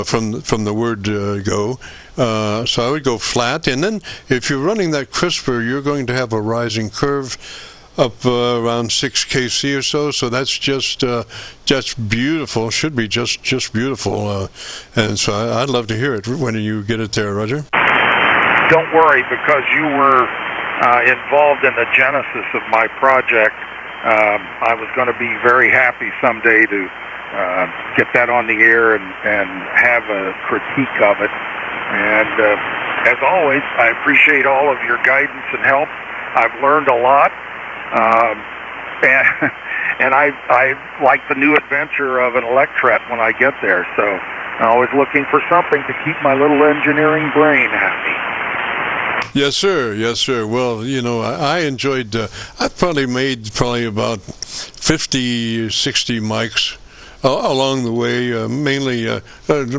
from the word go. So I would go flat, and then if you're running that crisper, you're going to have a rising curve up around 6 kc or so. So that's just beautiful. Should be just beautiful. And so I'd love to hear it when you get it there, Roger. Don't worry, because you were involved in the genesis of my project. I was going to be very happy someday to get that on the air and have a critique of it. And as always, I appreciate all of your guidance and help. I've learned a lot, and I like the new adventure of an electret when I get there. So I'm always looking for something to keep my little engineering brain happy. Yes, sir. Yes, sir. Well, I enjoyed, I've probably made about 50, 60 mics along the way. Mainly,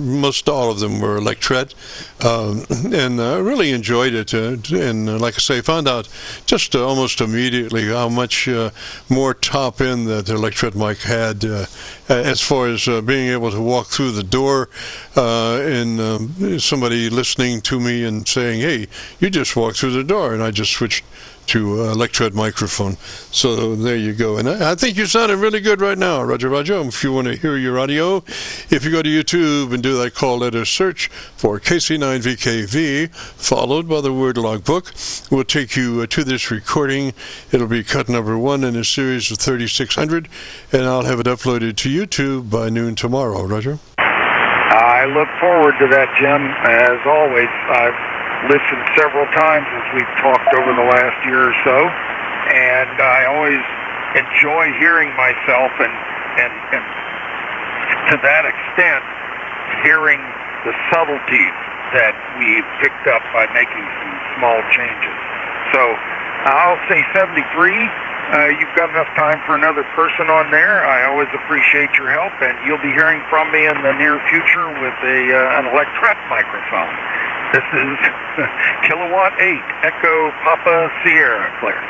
most all of them were electret, and I really enjoyed it. And like I say, found out just almost immediately how much more top end that the electret mic had, as far as being able to walk through the door, and somebody listening to me and saying, "Hey, you just walked through the door," and I just switched to electret microphone. So there you go. And I think you're sounding really good right now, Roger. If you want to hear your audio, if you go to YouTube and do that call letter search for KC9VKV, followed by the word logbook, will take you to this recording. It'll be cut number 1 in a series of 3600, and I'll have it uploaded to YouTube by noon tomorrow, Roger. I look forward to that, Jim. As always, I've listened several times as we've talked over the last year or so, and I always enjoy hearing myself, and to that extent, hearing the subtleties that we've picked up by making some small changes. So I'll say 73. You've got enough time for another person on there. I always appreciate your help, and you'll be hearing from me in the near future with an electret microphone. This is Kilowatt 8, Echo Papa Sierra, Claire.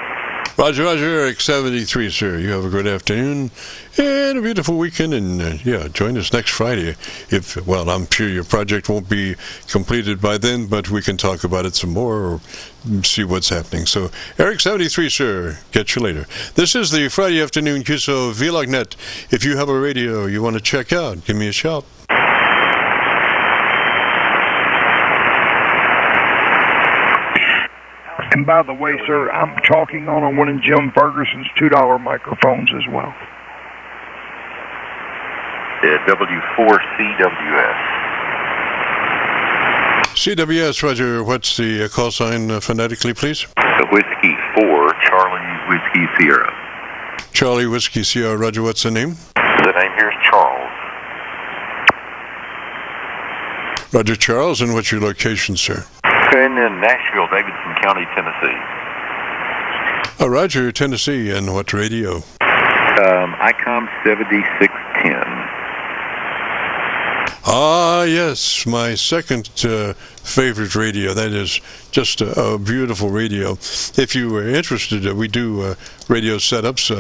Roger, Eric 73, sir. You have a good afternoon and a beautiful weekend, and join us next Friday. Well, I'm sure your project won't be completed by then, but we can talk about it some more or see what's happening. So, Eric 73, sir. Catch you later. This is the Friday afternoon Qso-Vlog net. If you have a radio you want to check out, give me a shout. And by the way, sir, I'm talking on one of Jim Fergusson's $2 microphones as well. W4CWS. CWS, Roger. What's the call sign phonetically, please? Whiskey 4, Charlie Whiskey Sierra. Charlie Whiskey Sierra. Roger, what's the name? The name here is Charles. Roger, Charles. And what's your location, sir? In Nashville, Davidson County, Tennessee. Roger, Tennessee. And what radio? ICOM 7610. Ah, yes, my second favorite radio. That is just a beautiful radio. If you were interested, we do radio setups.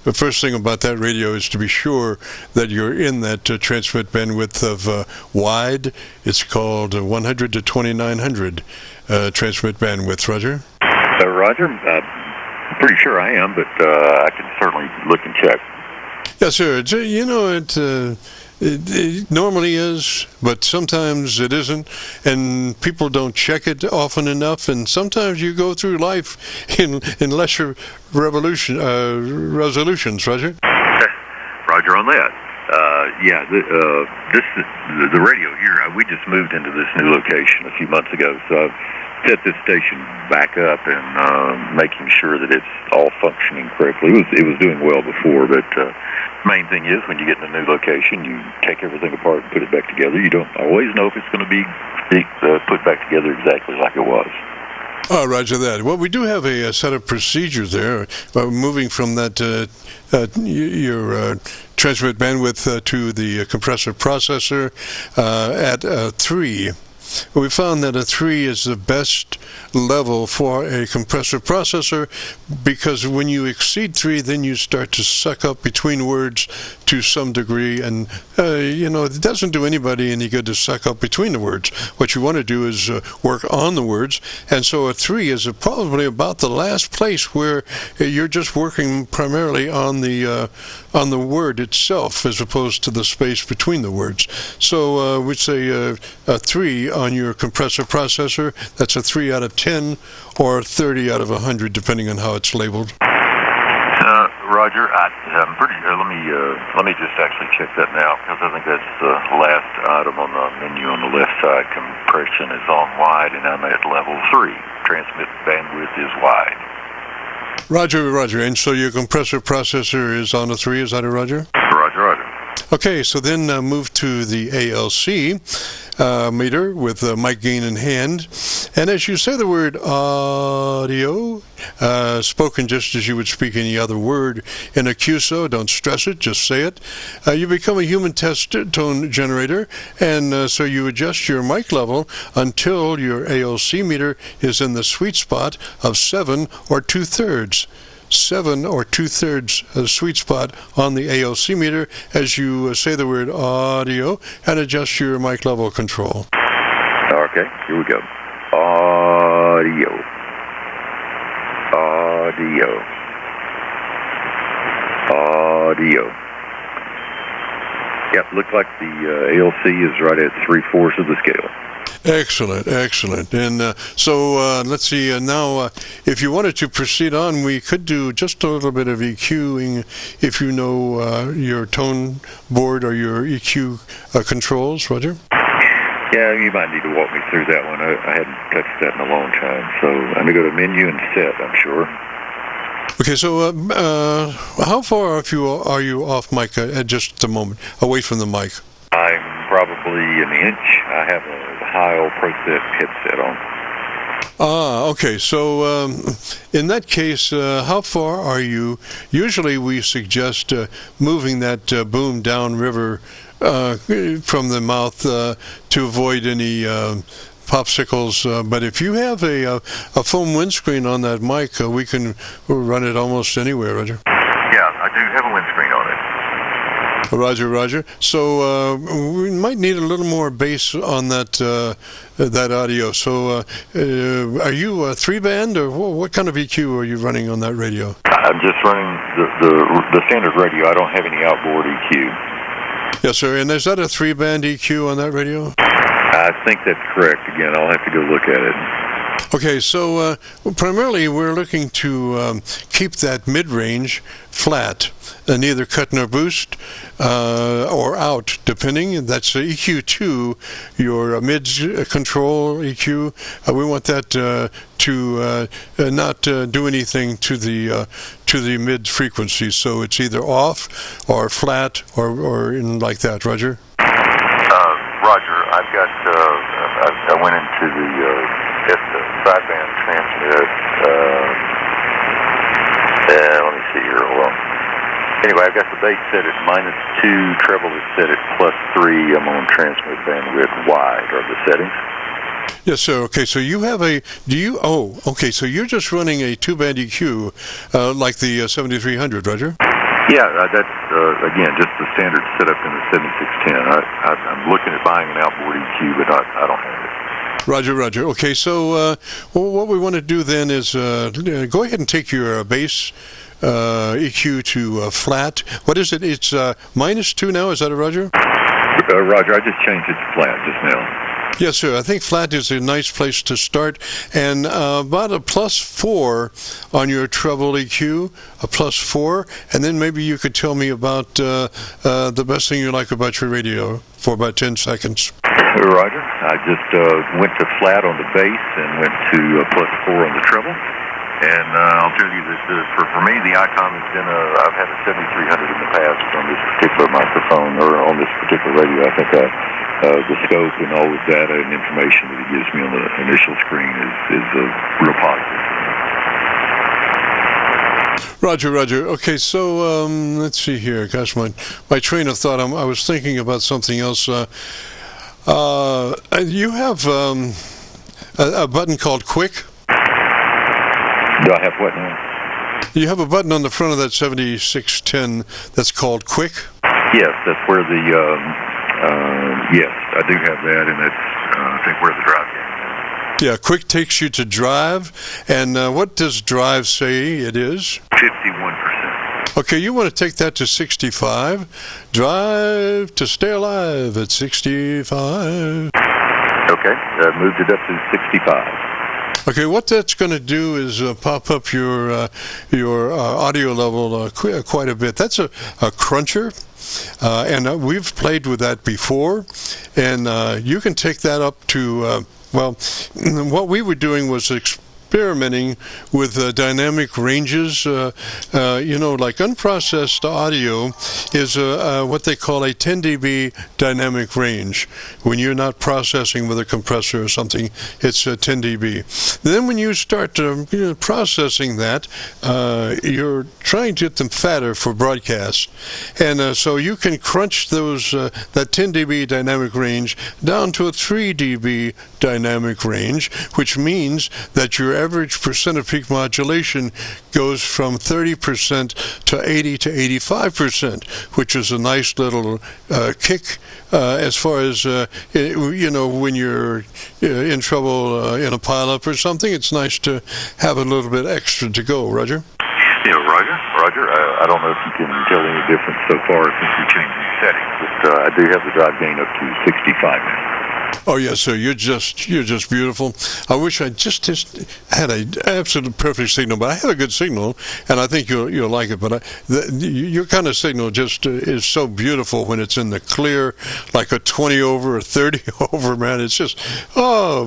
The first thing about that radio is to be sure that you're in that transmit bandwidth of wide. It's called 100 to 2900 transmit bandwidth. Roger? Roger, I'm pretty sure I am, but I can certainly look and check. Yes, sir. It normally is, but sometimes it isn't, and people don't check it often enough, and sometimes you go through life in lesser resolutions, Roger? Roger on that. This is the radio here. We just moved into this new location a few months ago, so I've set this station back up and making sure that it's all functioning correctly. It was doing well before, but main thing is when you get in a new location, you take everything apart and put it back together. You don't always know if it's going to be put back together exactly like it was. Oh, roger that. Well, we do have a set of procedures there. Moving from that your transmit bandwidth to the compressor processor at 3. We found that a 3 is the best level for a compressor processor, because when you exceed 3, then you start to suck up between words to some degree, and it doesn't do anybody any good to suck up between the words. What you want to do is work on the words, and so a 3 is probably about the last place where you're just working primarily on the word itself as opposed to the space between the words. So we'd say a 3 on your compressor processor. That's a 3 out of 10 or 30 out of 100, depending on how it's labeled. Roger, I'm pretty. Let me just actually check that now, because I think that's the last item on the menu on the left side. Compression is on wide, and I'm at level 3. Transmit bandwidth is wide. Roger. And so your compressor processor is on a 3, is that a Roger? Roger. Okay, so then move to the ALC meter with mic gain in hand, And as you say the word audio, spoken just as you would speak any other word in a QSO, don't stress it, just say it, you become a human test tone generator, and so you adjust your mic level until your ALC meter is in the sweet spot of 7 or 2/3. 7 or 2/3 sweet spot on the ALC meter as you say the word audio and adjust your mic level control. Okay, here we go. Audio. Audio. Audio. Yep, looks like the ALC is right at 3/4 of the scale. Excellent, excellent. And so let's see, now if you wanted to proceed on, we could do just a little bit of EQing if you know your tone board or your EQ controls, Roger? Yeah, you might need to walk me through that one. I hadn't touched that in a long time. So I'm going to go to menu and set, I'm sure. Okay, so how far are you off mic at just a moment, away from the mic? I'm probably an inch. I have a Heil ProSet headset on. Okay, so in that case, how far are you? Usually we suggest moving that boom downriver from the mouth to avoid any popsicles, but if you have a foam windscreen on that mic, we can run it almost anywhere, Roger. Yeah, I do have a windscreen on it. Roger, Roger. So we might need a little more bass on that that audio. So are you a 3-band, or what kind of EQ are you running on that radio? I'm just running the standard radio. I don't have any outboard EQ. Yes, sir. And is that a 3-band EQ on that radio? I think that's correct. Again, I'll have to go look at it. Okay, so primarily we're looking to keep that mid-range flat, neither cut nor boost, or out, depending. That's EQ2, your mid-control EQ. We want that to not do anything to the mid-frequency, so it's either off or flat or in like that. Roger? Roger, I've got, I went into the sideband transmit, let me see here, hold on. Anyway, I've got the bass set at -2, treble is set at +3, I'm on transmit bandwidth wide are the settings. Yes, sir. Okay, so you have okay, so you're just running a 2-band EQ, like the 7300, Roger? Yeah, that's, again, just the standard setup in the 7610. I'm looking at buying an outboard EQ, but I don't have it. Roger, Roger. Okay, so what we want to do then is go ahead and take your bass EQ to flat. What is it? It's -2 now, is that a Roger? Roger, I just changed it to flat just now. Yes, sir. I think flat is a nice place to start, and about a +4 on your treble EQ, a +4, and then maybe you could tell me about the best thing you like about your radio for about 10 seconds. Roger. I just went to flat on the bass and went to +4 on the treble. And I'll tell you that for me, the ICOM has been I've had a 7300 in the past on this particular microphone, or on this particular radio. I think the scope and all the data and information that it gives me on the initial screen is real positive. Roger, Roger. Okay, so let's see here. Gosh, my train of thought, I was thinking about something else. You have a button called Quick. Do I have what now? You have a button on the front of that 7610 that's called Quick? Yes, that's where the, yes, I do have that, and that's, I think, where the drive game is. Yeah, Quick takes you to drive, and what does drive say it is? 51%. Okay, you want to take that to 65. Drive to stay alive at 65. Okay, moved it up to 65. Okay, what that's going to do is pop up your audio level quite a bit. That's a cruncher, and we've played with that before, and you can take that up to, well, what we were doing was experimenting with dynamic ranges. Like unprocessed audio is what they call a 10 dB dynamic range. When you're not processing with a compressor or something, it's 10 dB. Then when you start processing that, you're trying to get them fatter for broadcast. And so you can crunch that 10 dB dynamic range down to a 3 dB dynamic range, which means that your average percent of peak modulation goes from 30% to 80 to 85%, which is a nice little kick as far as, when you're in trouble in a pileup or something. It's nice to have a little bit extra to go. Roger? Yeah, Roger. I don't know if you can tell any difference so far since you changed the settings, but I do have the drive gain up to 65 now. Oh yes, sir. You're just beautiful. I wish I just had an absolute perfect signal, but I have a good signal, and I think you'll like it. But your kind of signal just is so beautiful when it's in the clear, like a 20 over or 30 over. Man, it's just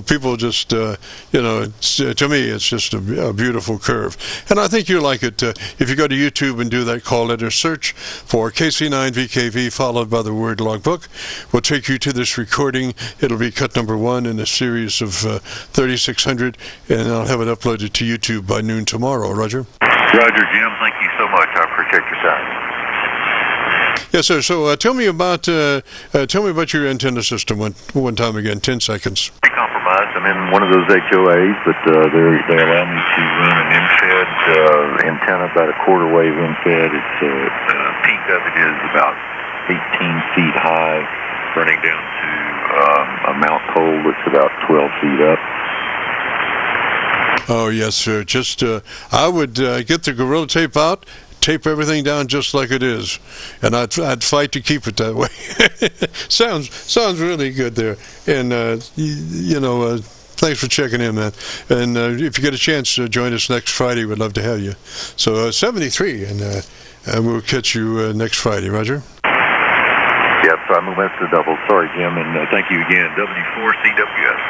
people just to me it's just a beautiful curve, and I think you'll like it if you go to YouTube and do that call letter search for KC9VKV followed by the word logbook. We'll take you to this recording. It'll be cut number 1 in a series of 3600, and I'll have it uploaded to YouTube by noon tomorrow. Roger? Roger, Jim. Thank you so much. I appreciate your time. Yes, sir. So tell me about your antenna system one time again. 10 seconds. Pretty compromised. I'm in one of those HOAs, but they allow me to run an infed antenna, about a quarter wave infed. It's peak of it is about 18 feet high, running down to a mount pole that's about 12 feet up. Oh yes, sir. Just I would get the Gorilla Tape out, tape everything down just like it is, and I'd fight to keep it that way. sounds really good there, and thanks for checking in, man. And if you get a chance to join us next Friday, we'd love to have you. So 73, and we'll catch you next Friday. Roger? Yep, so I went to double. Sorry, Jim, and thank you again. W4CWS.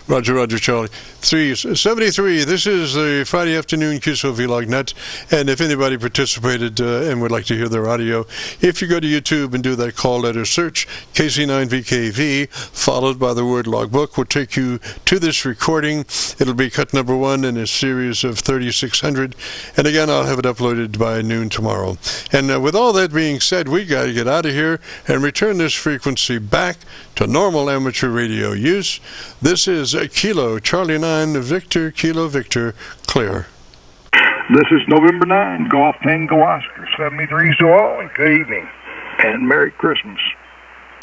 Roger, Charlie. 373. This is the Friday afternoon Qso-Vlog net, and if anybody participated and would like to hear their audio, if you go to YouTube and do that call letter search, KC9VKV, followed by the word logbook, will take you to this recording. It'll be cut number 1 in a series of 3600, and again, I'll have it uploaded by noon tomorrow. And with all that being said, we got to get out of here and return this frequency back to normal amateur radio use. This is Kilo Charlie 9 Victor Kilo Victor clear. This is November 9, Golf Tango Oscar 73 to all, and good evening, and Merry Christmas.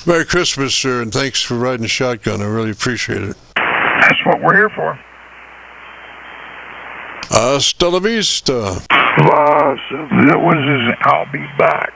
Merry Christmas, sir, and thanks for riding shotgun. I really appreciate it. That's what we're here for. Hasta la vista. I'll be back.